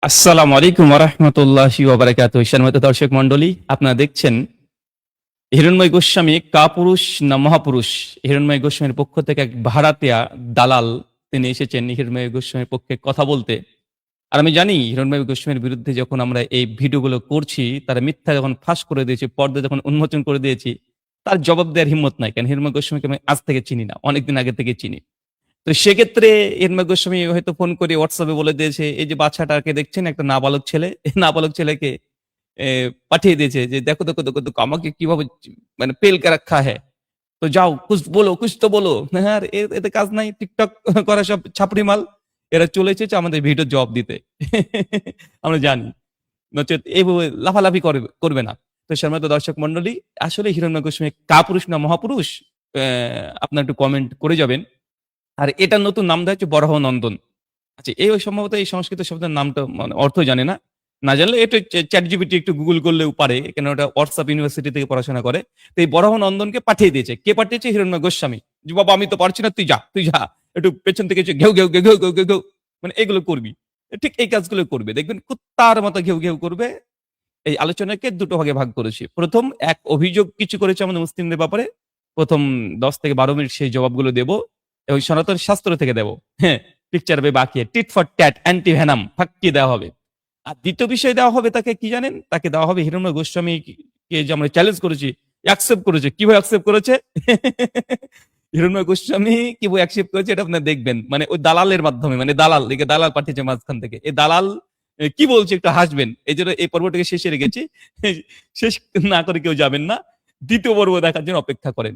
আসসালামু আলাইকুম ওরহমতুল্লাহি ওয়াবারাকাতুহু। সম্মানিত দর্শক মণ্ডলী, আপনারা দেখছেন হিরণ্ময় গোস্বামী কাপুরুষ না মহাপুরুষ। হিরণ্ময় গোস্বামীর পক্ষ থেকে এক ভাড়াটিয়া দালাল তিনি এসেছেন হিরণ্ময় গোস্বামীর পক্ষে কথা বলতে। আর আমি জানি হিরণ্ময় গোস্বামীর বিরুদ্ধে যখন আমরা এই ভিডিওগুলো করছি, তারা মিথ্যা যখন ফাঁস করে দিয়েছি, পর্দা যখন উন্মোচন করে দিয়েছি, তার জবাব দেওয়ার হিম্মত নাই। কারণ হিরণ্ময় গোস্বামীকে আমি আজ থেকে চিনি না, অনেকদিন আগে থেকে চিনি। তো সেক্ষেত্রে হিরণ্ময় গোস্বামী হয়তো ফোন করে হোয়াটসঅ্যাপে বলে দিয়েছে, এই যে বাচ্চাটাকে দেখছেন একটা নাবালক ছেলে, এই নাবালক ছেলেকে পাঠিয়ে দিয়েছে যে দেখো দেখো দেখো দেখো আমাকে কিভাবে মানে পেল কে রাখা হ্যায়, তো যাও কুছ বলো, কুছ তো বলো। হ্যাঁ, আর এতে কাজ নাই, টিকটক করা সব ছাপড়ি মাল। এরা চলে এসেছে আমাদের ভিডিও জবাব দিতে। আমরা জানি, নচেত এইভাবে লাফালাফি করবে না। তো সম্মানিত দর্শক মন্ডলী, আসলে হিরণ্ময় গোস্বামী কাপুরুষ না মহাপুরুষ, আপনার একটু কমেন্ট করে যাবেন। আর এটার নতুন নাম দেওয়া হচ্ছে বরাহ নন্দন। আচ্ছা, এই ওই সম্ভবত এই সংস্কৃত শব্দের নামটা মানে অর্থ জানে না। না জানলে এটা চ্যাট জিপিটি একটু গুগল করলেও পারে, কেন ওটা হোয়াটসঅ্যাপ ইউনিভার্সিটি থেকে পড়াশোনা করে। তো এই বরাহ নন্দনকে পাঠিয়ে দিয়েছে। কে পাঠিয়েছে? হিরণ্ময় গোস্বামী। যে বাবা আমি তো পারছি না, তুই যা তুই যা, একটু পেছন থেকে ঘেউ ঘেউ ঘেউ ঘেউ ঘেউ ঘেউ ঘেউ, মানে এগুলো করবি। ঠিক এই কাজগুলো করবে, দেখবেন কুত্তার মতো ঘেউ ঘেউ করবে। এই আলোচনাকে দুটো ভাগে ভাগ করেছি। প্রথম এক অভিযোগ কিছু করেছে আমাদের মুসলিমদের ব্যাপারে, প্রথম 10 থেকে 12 মিনিট সেই জবাবগুলো দেব এবং সনাতন শাস্ত্র থেকে দেব। হ্যাঁ, পিকচার বে বাকি tit for tat anti venom ফাঁকি দেওয়া হবে। আর দ্বিতীয় বিষয় দেওয়া হবে তাকে, কি জানেন? তাকে দেওয়া হবে হিরণ্ময় গোস্বামী কে যে আমরা চ্যালেঞ্জ করেছি, অ্যাকসেপ্ট করেছে। কিভাবে অ্যাকসেপ্ট করেছে? হিরণ্ময় গোস্বামী কিভাবে অ্যাকসেপ্ট করেছে এটা আপনারা দেখবেন, মানে ওই দালালের মাধ্যমে, মানে দালাল একে দালাল পাঠিয়েছে মাঝখান থেকে। এই দালাল কি বলছে একটু হাসবেন, এই জন্য এই পর্বটাকে শেষে রেখেছি। শেষ না করে কেউ যাবেন না, দ্বিতীয় পর্ব দেখার জন্য অপেক্ষা করেন।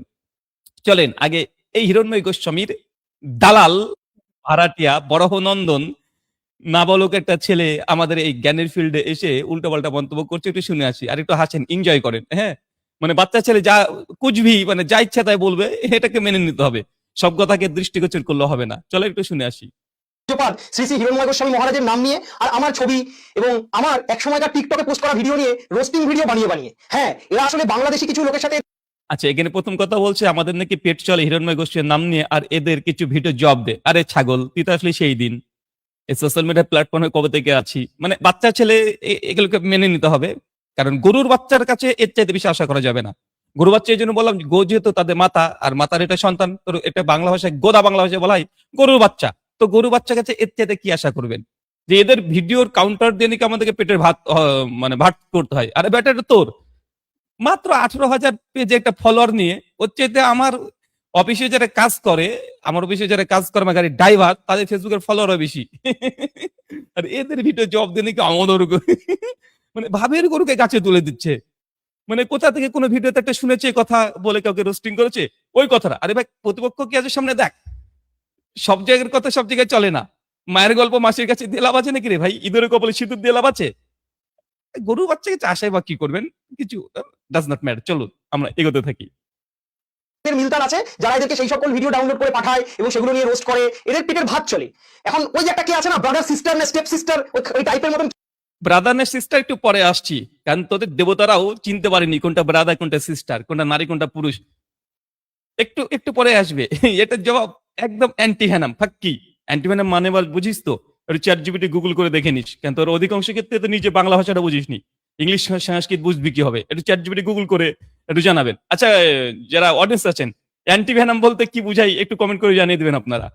চলেন আগে এই হিরণ্ময় গোস্বামীর দালাল ভাড়াটিয়া বরাহ নন্দন নাবালক একটা ছেলে আমাদের এই জ্ঞানের ফিল্ডে এসে উল্টোপাল্টা মন্তব্য করছে, একটু শুনে আসি আর একটু হাসেন, এনজয় করেন। হ্যাঁ, মানে বাচ্চা ছেলে যা কুচবি মানে যা ইচ্ছা তাই বলবে, এটাকে মেনে নিতে হবে, সব কথাকে দৃষ্টিগোচর করলে হবে না। চলো একটু শুনে আসি। শ্রী শ্রী হিরণ্ময় গোস্বামী মহারাজের নাম নিয়ে আর আমার ছবি এবং আমার এক সময়কার টিকটকে পোস্ট করা ভিডিও নিয়ে রোস্টিং ভিডিও বানিয়ে বানিয়ে, হ্যাঁ, এরা আসলে বাংলাদেশি কিছু লোকের সাথে। আচ্ছা, এখানে প্রথম কথা বলছে আমাদের নাকি পেট চলে হিরণ্ময় গোস্বামীর নাম নিয়ে, আর এদের কিছু ভিডিও জব দে। আরে ছাগল, তুই তো আসলে সেই দিন এই সোশ্যাল মিডিয়া প্ল্যাটফর্মে কবে থেকে আছি, মানে বাচ্চা ছেলে এগুলোকে মেনে নিতে হবে। কারণ গরুর বাচ্চার কাছে এর চাইতে বেশি আশা করা যাবে না। গরু বাচ্চা এই জন্য বললাম, গো যেহেতু তাদের মাতা, আর মাতার এটা সন্তান, তো এটা বাংলা ভাষায় গোদা বাংলা ভাষায় বলা হয় গরুর বাচ্চা। তো গরু বাচ্চার কাছে এর চাইতে কি আশা করবেন? যে এদের ভিডিওর কাউন্টার দিয়ে নাকি আমাদেরকে পেটের ভাত মানে ভাত করতে হয়। আরে বেটা, এটা তোর মাত্র 18,000 পেজে একটা ফলোয়ার নিয়ে, ওর চাইতে আমার অফিসে যারা কাজ করে, আমার অফিসে যারা কাজ করে আমার গাড়ির ড্রাইভার, তাদের ফেসবুকের ফলোয়ার বেশি। আর এদের ভিডিও জব দিয়ে নাকি আমাদের মানে ভাবের গরুকে গাছে তুলে দিচ্ছে। মানে কোথা থেকে কোনো ভিডিওতে একটা শুনেছে কথা বলে কাউকে রোস্টিং করেছে, ওই কথাটা। আরে ভাই, প্রতিপক্ষ কি আছে সামনে দেখ। সব জায়গার কথা সব জায়গায় চলে না। মায়ের গল্প মাসির কাছে দিয়ে লাভ আছে নাকি রে ভাই? ইঁদুরের কপালে সিঁদুর দিয়ে লাভ আছে? গরু বাচ্চাকে চাষাই বা কি করবেন? কিছু ডাজ নট ম্যাটার। চলুন আমরা এগোতে থাকি। মিলতার আছে যারা এদেরকে সেই সকল ভিডিও ডাউনলোড করে পাঠায় এবং সেগুলো নিয়ে রোস্ট করে, এদের পেটের ভাত চলে। এখন ওই যে একটা কে আছে না, ব্রাদার সিস্টার না স্টেপ সিস্টার, ওই টাইপের মতন। ব্রাদার না সিস্টার একটু পরে আসছি, কারণ তোদের দেবতারাও চিনতে পারেনি কোনটা ব্রাদার কোনটা সিস্টার, কোনটা নারী কোনটা পুরুষ। একটু একটু পরে আসবে। এটার জবাব একদম অ্যান্টি ভ্যানাম ফাক্কি। অ্যান্টি ভ্যানাম মানে বল বুঝিস তো? একটু চ্যাট জিপিটি গুগল করে দেখে নিস, কেন তোর অধিকাংশ ক্ষেত্রে তো নিজে বাংলা ভাষাটা বুঝিস নি, ইংলিশ সংস্কৃত বুঝবি কি হবে? একটু চ্যাট জিপিটি গুগল করে একটু জানাবেন। আচ্ছা, যারা অডিয়েন্স আছেন, অ্যান্টি ভ্যানাম বলতে কি বুঝাই একটু কমেন্ট করে জানিয়ে দিবেন আপনারা।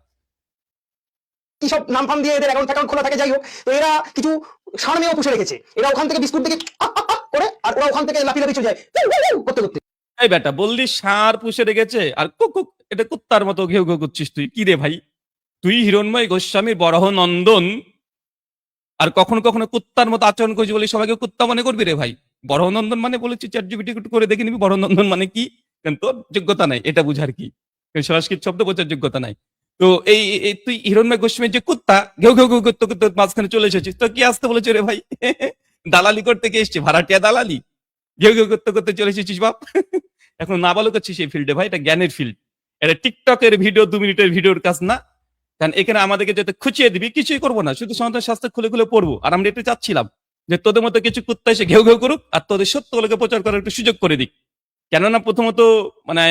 কি সব নাম ফাম দিয়ে এদের অ্যাকাউন্ট খোলা থাকে, যাই হোক। তো এরা কিছু ষাঁড় মেয়েও পুষে রেখেছে, এরা ওখান থেকে বিস্কুট থেকে করে, আর ওরা ওখান থেকে লাফি লাফি চলে যায় করতে করতে। এই বেটা, বললি ষাঁড় পুষে রেখেছে আর কুক কুক, এটা কুত্তার মতো ঘেউ ঘেউ করছিস তুই, কি রে ভাই? তুই হিরণ্ময় গোস্বামীর বরাহ নন্দন, আর কখনো কখনো কুত্তার মতো আচরণ করছি বলে সবাইকে কুত্তা মনে করবি রে ভাই? বরহনন্দন মানে বলেছি চ্যাট জিপিটি একটু করে দেখে নিবি বরহনন্দন মানে কি। কিন্তু তোর যোগ্যতা নাই এটা বুঝার, কি সংস্কৃত শব্দ বোঝার যোগ্যতা নাই। তো তুই হিরণ্ময় গোস্বামীর যে কুত্তা ঘেউ ঘেউ ঘেউ করতে করতে মাঝখানে চলে এসেছিস, তো কি আসতে বলেছে রে ভাই? দালালি করতে কে এসছে? ভাড়াটিয়া দালালি? ঘেউ ঘেউ করতে করতে চলে এসেছিস বাপ। এখন নাবালক আছিস এই ফিল্ডে ভাই, এটা জ্ঞানের ফিল্ড। এটা টিকটকের ভিডিও 2 মিনিটের ভিডিওর কাজ না। কারণ এখানে আমাদেরকে যাতে খুঁচিয়ে দিবি, কিছুই করবো না, শুধু সনাতন শাস্ত্র খুলে খুলে পড়বো। আর আমরা একটু চাচ্ছিলাম যে তোদের মতো কিছু কুত্তা এসে ঘেউ ঘেউ করুক আর তোদের সত্যগুলোকে প্রচার করার একটু সুযোগ করে দিক। কেননা প্রথমত মানে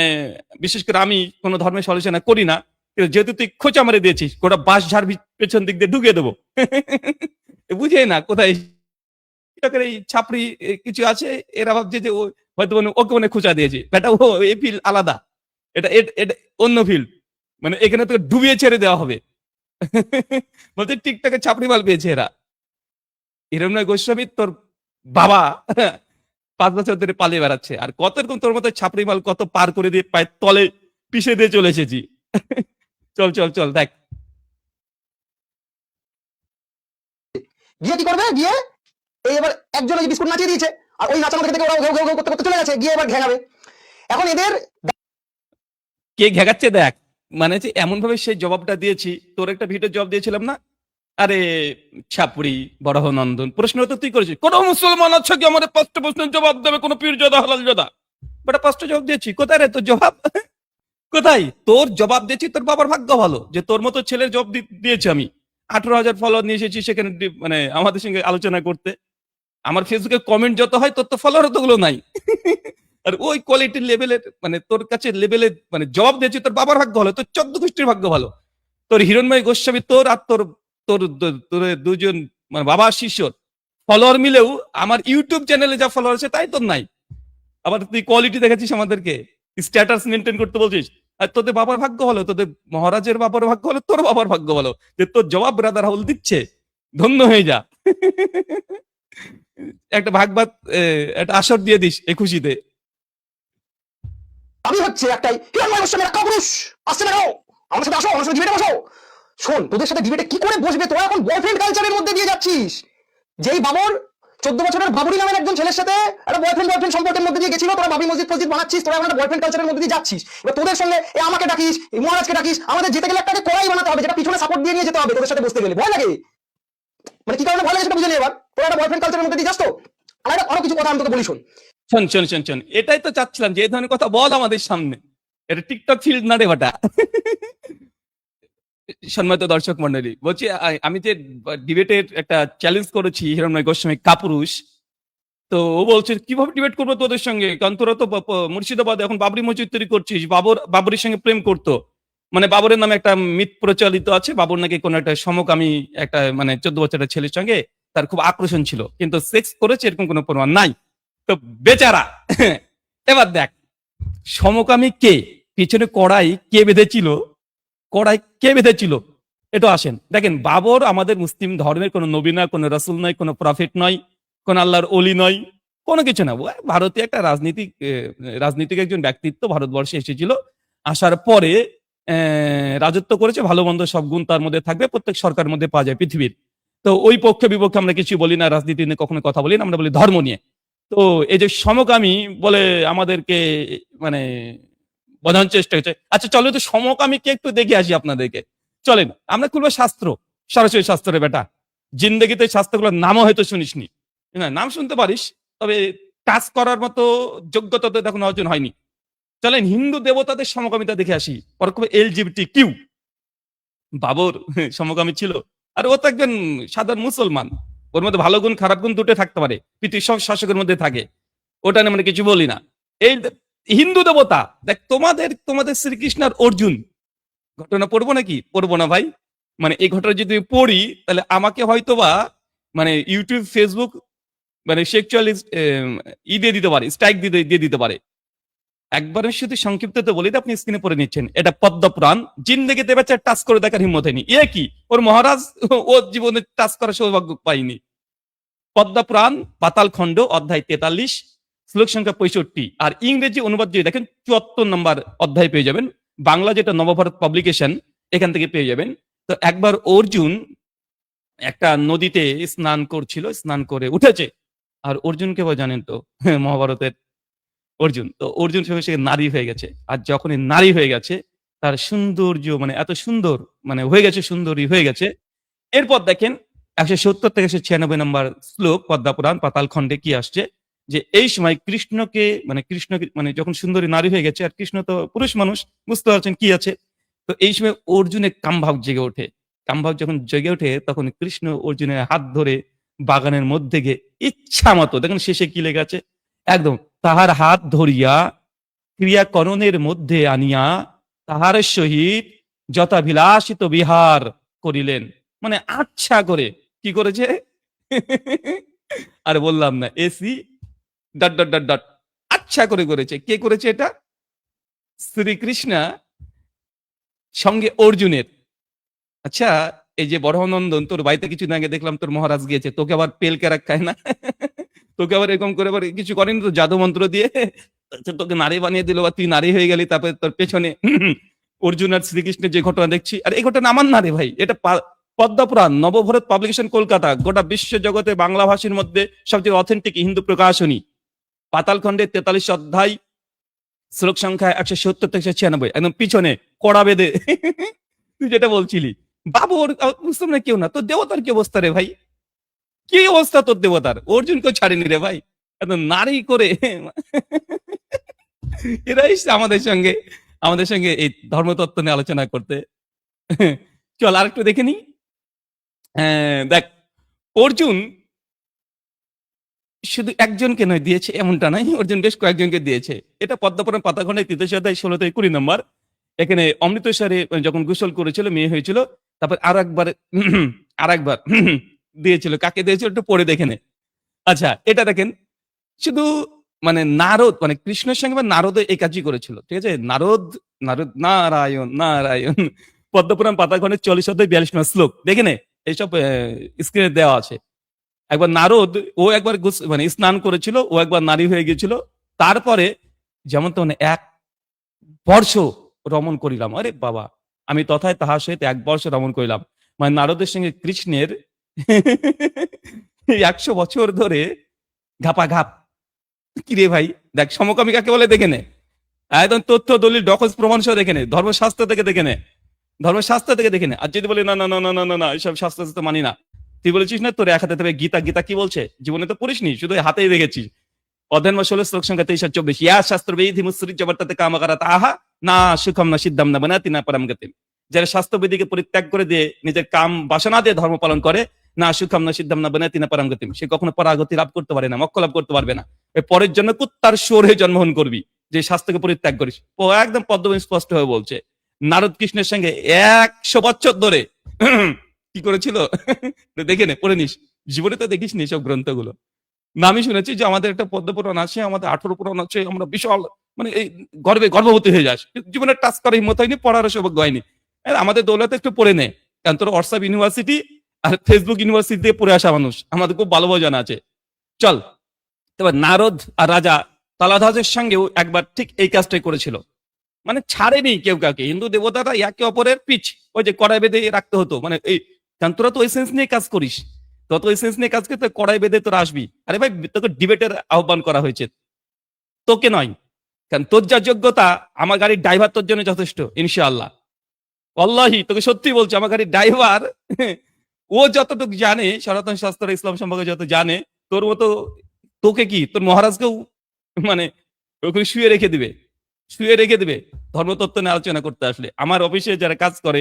বিশেষ করে আমি কোনো ধর্মের সমালোচনা করি না, কিন্তু যেহেতু তুই খোঁচা মারে দিয়েছিস, গোটা বাঁশ ঝাড় পেছন দিক দিয়ে ঢুকিয়ে দেবো। বুঝে না কোথায় টিকটকের এই ছাপড়ি কিছু আছে, এরা ভাবছে যে ও হয়তো ওকে মনে খোঁচা দিয়েছে, বেটা ও এই ফিল্ড আলাদা, এটা এটা অন্য ফিল্ড, মানে এখানে তোকে ডুবিয়ে ছেড়ে দেওয়া হবে। বলছে টিকটকে ছাপড়ি মাল পেয়েছে এরা। হিরণ্ময় গোস্বামী তোর বাবা 5 বছর ধরে পালিয়ে বেড়াচ্ছে, আর কত এরকম তোর মতো ছাপড়ি মাল কত পার করে দিয়ে পায়ের তলে পিষে দিয়ে চলে এসেছি। চল চল চল দেখ। গিয়ে কি করবে, গিয়ে এই এবার একজন ওই বিস্কুট নাচিয়ে দিয়েছে, আর ওই নাচানো দেখে দেখে ওরা ঘেউ ঘেউ ঘেউ করতে করতে চলে গেছে, গিয়ে এবার ঘেঙাবে। এখন এদের কে ঘেগাচ্ছে দেখ, মানে যে এমন ভাবে সেই জবাবটা দিয়েছি, তোর একটা ভিডিও জবাব দিয়েছিলাম না, আরে ছাপড়ি বরাহ নন্দন, প্রশ্ন তো তুই করেছিস, কোন মুসলমান আছে কি আমাদের 5টা প্রশ্নের জবাব দেবে, কোন পীরজাদা হালালজাদা? বেটা 5টা জবাব দিয়েছি, কোথায় রে তোর জবাব? কোথায় তোর জবাব দিয়েছি? তোর বাবার ভাগ্য ভালো যে তোর মতো ছেলের জবাব দিয়েছি আমি। 18,000 ফলোয়ার নিয়ে এসেছি সেখানে মানে আমাদের সঙ্গে আলোচনা করতে। আমার ফেসবুকে কমেন্ট যত হয় তোর তো ফলোয়ার অতগুলো নাই। আর ওই কোয়ালিটির লেভেলের মানে তোর কাছে লেভেলের মানে জবাব দিয়েছি, তোর বাবার ভাগ্য ভালো, তোর 14 গোষ্ঠীর ভাগ্য ভালো। তোর হিরণময় গোস্বামী তোর আর তোর তোর তোর দুজন মানে বাবা শিষ্যর ফলোয়ার মিলেও আমার ইউটিউব চ্যানেলে যা ফলোয়ার আছে তাই তোর নাই। আবার তুই কোয়ালিটি দেখাচ্ছিস আমাদেরকে, স্ট্যাটাস মেনটেন করতে বলছিস। আর তোদের বাবার ভাগ্য ভালো, তোদের মহারাজের বাবার ভাগ্য ভালো, তোর বাবার ভাগ্য ভালো যে তোর জবাব ব্রাদার রাহুল দিচ্ছে। ধন্য হয়ে যা। একটা ভাগবাদ একটা আসর দিয়ে দিস এই খুশিতে। আমি হচ্ছে একটাই হিরণ্ময় গোস্বামী একটা কাপুরুষ, আসছে না কেন? আমার সাথে আসো, আমার সাথে ডিবেটে বসো। শোন, তোদের সাথে ডিবেটে কি করে বসবে? তোরা এখন বয়ফ্রেন্ড কালচারের মধ্যে দিয়ে যাচ্ছিস। যেই বাবর 14 বছরের বাবুরি নামের একজন ছেলের সাথে একটা বয়ফ্রেন্ড সম্পর্কের মধ্যে দিয়ে গেছিল, তোরা বাবরি মসজিদ ফসজিদ বানাচ্ছিস, তোরা এখন একটা বয়ফ্রেন্ড কালচারের মধ্যে দিয়ে যাচ্ছিস। এবার তোদের সঙ্গে আমাকে ডাকিস, মহারাজকে ডাকিস, আমাদের যেতে গেলে একটা কড়াই বানাতে হবে, যেটা পিছনে সাপোর্ট দিয়ে নিয়ে যেতে হবে। তোদের সাথে বসতে গেলে ভয় লাগে, মানে কি কারণে ভয় লাগে সেটা বুঝে নি। এবার তোরা একটা বয়ফ্রেন্ড কালচারের মধ্যে দিয়ে যাস তো। আর আরো কিছু কথা আমি তোকে বলি, শোন। শোন শোন শোন শোন, এটাই তো চাচ্ছিলাম যে এই ধরনের কথা বল আমাদের সামনে। এটা টিকটক ফিল্ড না রে বাটা। সম্মানিত দর্শক মন্ডলী, বলছি আমি যে ডিবেটের একটা চ্যালেঞ্জ করেছি হিরণ্ময় গোস্বামী কাপুরুষ, তো ও বলছে কিভাবে ডিবেট করবো তোদের সঙ্গে, কারণ তোরা তো মুর্শিদাবাদ এখন বাবরি মসজিদ তৈরি করছিস, বাবরের সঙ্গে প্রেম করতো, মানে বাবরের নামে একটা মিথ প্রচলিত আছে, বাবর নাকি কোনো একটা সমকামী একটা মানে 14 বছরের ছেলের সঙ্গে তার খুব আকর্ষণ ছিল, কিন্তু সেক্স করেছে এরকম কোনো প্রমাণ নাই। তো বেচারা। এবার দেখ, সমকামী কে, পিছনে কড়াই কে বেঁধেছিল, কড়াই কে বেঁধেছিল, এটা আসেন দেখেন। বাবর আমাদের মুসলিম ধর্মের কোনো নবী নয়, কোনো রাসূল নয়, কোনো প্রফেট নয়, কোন আল্লাহর অলি নয়, কোনো কিছু না। ও ভারতীয় একটা রাজনীতিক একজন ব্যক্তিত্ব, ভারতবর্ষে এসেছিল, আসার পরে রাজত্ব করেছে, ভালো মন্দ সব গুণ তার মধ্যে থাকবে, প্রত্যেক সরকারের মধ্যে পাওয়া যায় পৃথিবীর। তো ওই পক্ষে বিপক্ষে আমরা কিছু বলি না, রাজনীতি নিয়ে কখনো কথা বলি না, আমরা বলি ধর্ম নিয়ে। তো এই যে সমকামী বলে আমাদেরকে মানে বোঝানোর চেষ্টা হচ্ছে। আচ্ছা চলো তো সমকামীকে একটু দেখে আসি আপনাদেরকে, চলেন আমরা খুলবো শাস্ত্র, সরাসরি শাস্ত্রে বেটা। জিন্দগিতে শাস্ত্রগুলোর নামও হয়তো শুনিসনি, না নাম শুনতে পারিস, তবে কাজ করার মতো যোগ্যতা তো এখন অর্জন হয়নি। চলেন হিন্দু দেবতাদের সমকামিতা দেখে আসি। ওরকম LGBT কিউ, বাবর সমকামী ছিল, আর ও তো একজন সাধারণ মুসলমান, ওর মধ্যে ভালো গুণ খারাপ গুণ দুটো থাকতে পারে, পৃথিবীর সব শাসকের মধ্যে থাকে, ওটা নিয়ে মানে কিছু বলি না। এই হিন্দু দেবতা দেখ, তোমাদের শ্রীকৃষ্ণ আর অর্জুন ঘটনা পড়বো নাকি? পড়বো না ভাই। মানে এই ঘটনা যদি আমি পড়ি তাহলে আমাকে হয়তোবা মানে ইউটিউব ফেসবুক মানে সেক্সুয়ালি দিয়ে দিতে পারে, স্ট্রাইক দিয়ে দিতে পারে। একবারের শুধু সংক্ষিপ্ত তো বলি, আপনি স্ক্রিনে পড়ে নিচ্ছেন, এটা পদ্মপুরাণ। জিন্দগিতে বেচা টাচ করে দেখার হিম্মত হয়নি, এ কি ওর মহারাজ ওর জীবনে টাচ করার সৌভাগ্য পাইনি। পদ্মপুরাণ পাতাল খণ্ড অধ্যায় 43 শ্লোক সংখ্যা 65, আর ইংরেজি অনুবাদ যদি দেখেন 74 নম্বর অধ্যায় পেয়ে যাবেন, বাংলা যেটা নবভারত পাবলিকেশন এখান থেকে পেয়ে যাবেন। তো একবার অর্জুন একটা নদীতে স্নান করছিল, স্নান করে উঠেছে, আর অর্জুনকে জানেন তো, মহাভারতের অর্জুন, তো অর্জুন সে নারী হয়ে গেছে, আর যখনই নারী হয়ে গেছে তার সৌন্দর্য মানে এত সুন্দর মানে হয়ে গেছে, সুন্দরী হয়ে গেছে। এরপর দেখেন 170 থেকে 196 নম্বর শ্লোক পদ্মপুরাণ পাতাল খণ্ডে কি আসছে, যে এই সময় কৃষ্ণকে মানে যখন সুন্দরী নারী হয়ে গেছে, আর কৃষ্ণ তো পুরুষ মানুষ, বুঝতে পারছেন কি আছে। তো এই সময় অর্জুনের কামভাব জেগে ওঠে, কামভাব যখন জেগে ওঠে তখন কৃষ্ণ অর্জুনের হাত ধরে বাগানের মধ্যে গিয়ে ইচ্ছা মতো, দেখুন শেষে কি লেগে আছে একদম, তাহার হাত ধরিয়া ক্রিয়াকরণের মধ্যে আনিয়া তাহার সহিত যথাবিলাসিত বিহার করিলেন। মানে আচ্ছা করে কি করেছে, আর বললাম না, AC dot dot dot dot আচ্ছা করে করেছে। কে করেছে এটা? শ্রীকৃষ্ণা সঙ্গে অর্জুনের। আচ্ছা, এই যে বড়নন্দন, তোর বাড়িতে কিছুদিন আগে দেখলাম তোর মহারাজ গিয়েছে, তোকে আবার পেল ক্যারাক খায় না? তোকে আবার এরকম করে আবার কিছু করেনি তো জাদু মন্ত্র দিয়ে? তোকে নারী বানিয়ে দিল বা তুই নারী হয়ে গেলি, তারপরে তোর পেছনে অর্জুন আর শ্রীকৃষ্ণের যে ঘটনা দেখছি, আর এই ঘটনা আমার না রে ভাই, এটা পদ্মপুরাণ, নবভারত পাবলিকেশন, কলকাতা, গোটা বিশ্ব জগতে বাংলা ভাষীর মধ্যে সবচেয়ে অথেন্টিক হিন্দু প্রকাশনী, পাতালখণ্ডে 43 অধ্যায়, শ্লোক সংখ্যা 170 থেকে 196, একদম পিছনে কড়া বেঁধে তুই যেটা বলছিলি বাবুর, বুঝতাম না কেউ না, তোর দেবতার কি অবস্থা রে ভাই? কি অবস্থা তোর দেবতার? অর্জুনকেও ছাড়েনি রে ভাই, একদম নারী করে এরাই আমাদের সঙ্গে এই ধর্মতত্ত্ব নিয়ে আলোচনা করতে। চল আর একটু দেখে নি। দেখ, অর্জুন শুধু একজনকে নয় দিয়েছে এমনটা নাই, অর্জুন বেশ কয়েকজনকে দিয়েছে। এটা পদ্মপুরাণ পাতাখণ্ডে 33 অধ্যায় 16 থেকে 20 নম্বর। এখানে অমৃতসরে যখন গোসল করেছিল, মেয়ে হয়েছিল, তারপর আর একবার দিয়েছিল। কাকে দিয়েছিল একটু পড়ে দেখে নে। আচ্ছা, এটা দেখেন, শুধু মানে নারদ, মানে কৃষ্ণের সঙ্গে বা নারদ এই কাজই করেছিল, ঠিক আছে? নারদ নারদ নারায়ণ নারায়ণ, পদ্মপুরাণ পাতাখণ্ডের 40 অধ্যায় 42 নম্বর শ্লোক দেখে নে, এইসব স্ক্রিনে দেওয়া আছে। একবার নারদ, ও একবার মানে স্নান করেছিল, ও একবার নারী হয়ে গিয়েছিল। তারপরে যেমন তেমন 1 বর্ষ রমণ করিলাম। আরে বাবা, আমি তথায় তাহার সহিত 1 বর্ষ রমণ করিলাম। মানে নারদের সঙ্গে কৃষ্ণের 100 বছর ধরে ঘাপাঘাপ। কিরে ভাই, দেখ সমকামী কাকে বলে দেখে নে, একদম তথ্য দলিল ডকজ প্রমাণ সহ দেখে নে, ধর্মশাস্ত্র থেকে দেখে নে, ধর্মশাস্ত্র থেকে দেখে নে। আর যদি বলি না না না না না না না এইসব শাস্ত্র তো মানি না, তুই বলেছিস না তোর এক হাতে তবে গীতা, গীতা কি বলছে? জীবনে তো পড়িসনি, শুধু হাতেই দেখেছিস। অধ্যায় 16 শ্লোক সংখ্যা 23 আর 24, ইয়া শাস্ত্র বেদি মুসৃজ্য বর্তাতে কামাকারাত আহা না সুখম না সিদ্ধাম না বানাতি না পরম গতিম। যারা শাস্ত্রবেদীকে পরিত্যাগ করে দিয়ে নিজের কাম বাসনা দিয়ে ধর্ম পালন করে, না সুখম না সিদ্ধাম না বানাতি না পরম গতিম, সে কখনো পরাগতি লাভ করতে পারে না, মোক্ষ লাভ করতে পারবে না। ওই পরের জন্য কুত্তার শোর হয়ে জন্মগ্রহণ করবি যে শাস্ত্রকে পরিত্যাগ করিস। ও একদম পদ্মবিন স্পষ্ট হয়ে বলছে। নারদ কৃষ্ণের সঙ্গে 100 বছর ধরে কি করেছিল দেখে নে, পড়ে নিস। জীবনে তো দেখিস নি সব গ্রন্থগুলো। না আমি শুনেছি যে আমাদের একটা পদ্মপুরাণ আছে, আমাদের 18 পুরাণ আছে, আমরা বিশাল মানে এই গর্ভবতী হয়ে যাস, জীবনে টাচ করার হিম্মত হয়নি, পড়ারও সৌভাগ্য হয়নি। আমাদের দৌলতে একটু পড়ে নে, কারণ তোর হোয়াটসঅ্যাপ ইউনিভার্সিটি আর ফেসবুক ইউনিভার্সিটি দিয়ে পড়ে আসা মানুষ, আমাদের খুব ভালোভাবে জানা আছে। চল, এবার নারদ আর রাজা তালাধ্বজের সঙ্গেও একবার ঠিক এই কাজটাই করেছিল। মানে ছাড়েনি কেউ কাউকে, হিন্দু দেবতারা একে অপরের পিছ, ওই যে কড়াই বেঁধে রাখতে হতো, মানে এই, কারণ তোরা তো ওই সেন্স নিয়ে কাজ করিস, তত ওই সেন্স নিয়ে কাজ করতে কড়াই বেঁধে তোরা আসবি। আরে ভাই, তোকে ডিবেটের আহ্বান করা হয়েছে, তোকে নয়। কারণ তোর যা যোগ্যতা, আমার গাড়ির ড্রাইভার তোর জন্য যথেষ্ট ইনশাআল্লাহ। আল্লাহি তোকে সত্যি বলছি, আমার গাড়ির ড্রাইভার ও যতটুকু জানে সনাতন শাস্ত্র ইসলাম সম্পর্কে যত জানে, তোর মতো তোকে কি তোর মহারাজকেও মানে ওখানে শুয়ে রেখে দিবে ধর্মতত্ত্ব নিয়ে আলোচনা করতে আসলে। আমার অফিসে যারা কাজ করে,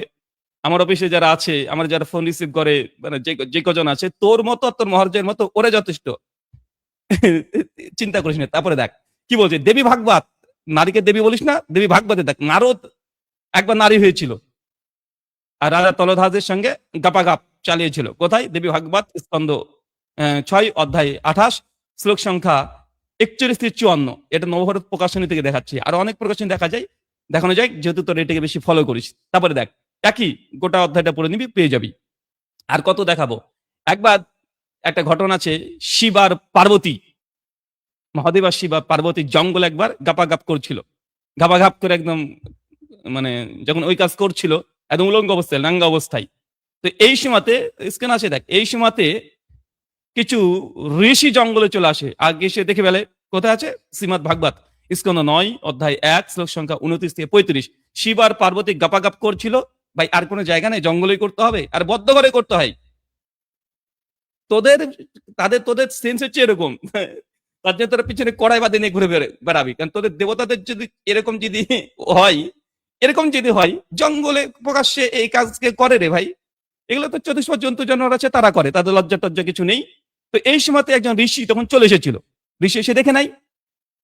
আমার অফিসে যারা আছে, আমার যারা ফোন রিসিভ করে, মানে যে কজন আছে, তোর মতো তোর মহারাজের মতো ওরা যথেষ্ট। চিন্তা করিস না। তারপরে দেখ কি বলছে, দেবী ভাগবত, নারীকে দেবী বলিস না, দেবী ভাগবতে দেখ, নারদ একবার নারী হয়েছিল আর রাজা তলধাজের সঙ্গে গাপাগাপ চালিয়েছিল। কোথায়? দেবী ভাগবত স্কন্ধ 6 অধ্যায় 28 শ্লোক সংখ্যা 41 থেকে 54। এটা নবভারত প্রকাশনী থেকে দেখাচ্ছি, আর অনেক প্রকাশনী দেখানো যায়, যেহেতু তোর এটাকে বেশি ফলো করিস। তারপরে দেখ, একই গোটা অধ্যায়টা পড়ে নিবি, পেয়ে যাবি। আর কত দেখাবো। একবার একটা ঘটনা আছে, শিব আর পার্বতী, মহাদেব আর শিব আর পার্বতী জঙ্গল একবার গাপাগাপ করছিল, গাপাগাপ করে একদম, মানে যখন ওই কাজ করছিল একদম উলঙ্গ অবস্থায়, নাঙ্গা অবস্থায়। তো এই সময়তে স্ক্যান আছে দেখ, এই সময়তে কিছু ঋষি জঙ্গলে চলে আসে, আগে সে দেখে ফেলে কোথায় আছে, শ্রীমদ ভাগবত স্কন্ধ 9 অধ্যায় 1 শ্লোক সংখ্যা 29 থেকে 35। শিব আর পার্বতী গাপাগাপ করছিল, ভাই আর কোনো জায়গা নেই, জঙ্গলেই করতে হবে, আর বদ্ধ ঘরে করতে হয়। তোদের সেন্স হচ্ছে এরকম, তার জন্য তোরা পিছনে কড়াই বাদে নিয়ে ঘুরে বেড়াবি, কারণ তোদের দেবতাদের যদি এরকম হয় এরকম যদি হয়, জঙ্গলে প্রকাশ্যে এই কাজকে করে রে ভাই। এগুলো তো চতুষ্পদ জন্তু জানোয়ার আছে, তারা করে, তাদের লজ্জা টজ্জা কিছু নেই। তো এই সময়তে একজন ঋষি তখন চলে এসেছিল, ঋষি এসে দেখে নাই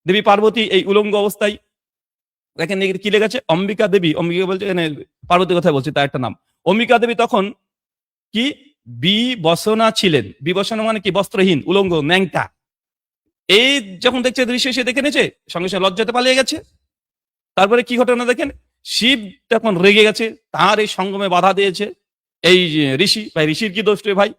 দেবী পার্বতী এই উলঙ্গ অবস্থায়। দেখেন কি লেগেছে, অম্বিকা দেবী, অম্বিকা বলছে, পার্বতী কথা বলছি, তার একটা নাম অম্বিকা দেবী। তখন কি বিবসনা ছিলেন। বিবসনা মানে কি? বস্ত্রহীন, উলঙ্গ, ন্যাংটা। এই যখন দেখছে ঋষি এসে দেখে নিয়েছে, সঙ্গে সঙ্গে লজ্জাতে পালিয়ে গেছে। তারপরে কি ঘটনা দেখেন, শিব তখন রেগে গেছে, তার এই সঙ্গমে বাধা দিয়েছে এই যে ঋষি। ভাই ঋষির কি দোষ রে ভাই?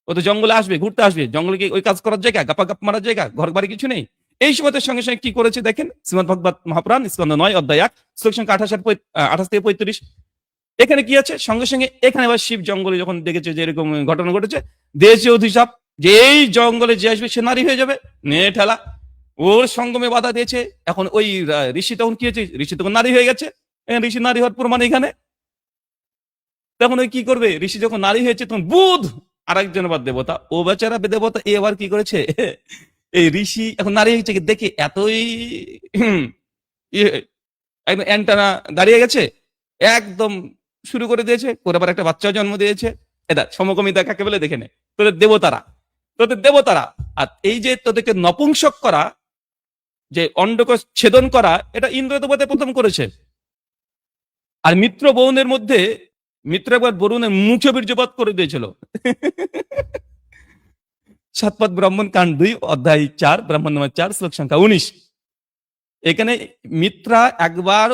ও তো জঙ্গলে আসবে, ঘুরতে আসবে, জঙ্গলে কি ওই কাজ করার জায়গা? গাপাগাপ মারার জায়গা? ঘর বাড়ি কিছু নেই। এই সময়তে সঙ্গে সঙ্গে কি করেছে দেখেন, শ্রীমদ ভগবত মহাপুরাণ স্কন্ধ 9 অধ্যায় 1 শ্লোক সংখ্যা 28 থেকে 35। এখানে কি আছে, সঙ্গে সঙ্গে এখানে আবার শিব জঙ্গলে যখন দেখেছে যে এরকম ঘটনা ঘটেছে, দিয়েছে অভিশাপ যে এই জঙ্গলে যে আসবে সে নারী হয়ে যাবে। নে ঠেলা, ওর সঙ্গমে বাধা দিয়েছে। এখন ওই ঋষি তখন কি হয়েছে, ঋষি তখন নারী হয়ে গেছে। ঋষি নারী হওয়ার প্রমাণ এখানে। তখন ওই কি করবে, ঋষি যখন নারী হয়েছে তখন বুধ আরেকজন আবার দেবতা, ও বেচারা দেবতা এ আবার কি করেছে, এই ঋষি এখন নারী হয়েছে দেখে এতই ইয়ে, একদম অ্যান্টানা দাঁড়িয়ে গেছে, একদম শুরু করে দিয়েছে, করে আবার একটা বাচ্চা জন্ম দিয়েছে। এটা সমকামিতা কাকে বলে দেখে নে। তোদের দেবতারা। আর এই যে তোদেরকে নপুংসক করা, যে অন্ডকোষ ছেদন করা, এটা ইন্দ্র দেবতা প্রথম করেছে। আর মিত্র বরুণের মধ্যে মিত্র একবার বরুণের মুখে বীর্যপাত করে দিয়েছিল। সাতপাত ব্রাহ্মণ কাণ্ড 2 অধ্যায় 4 ব্রাহ্মণ নাম্বার 4 শ্লোক সংখ্যা 19। এখানে মিত্রা একবার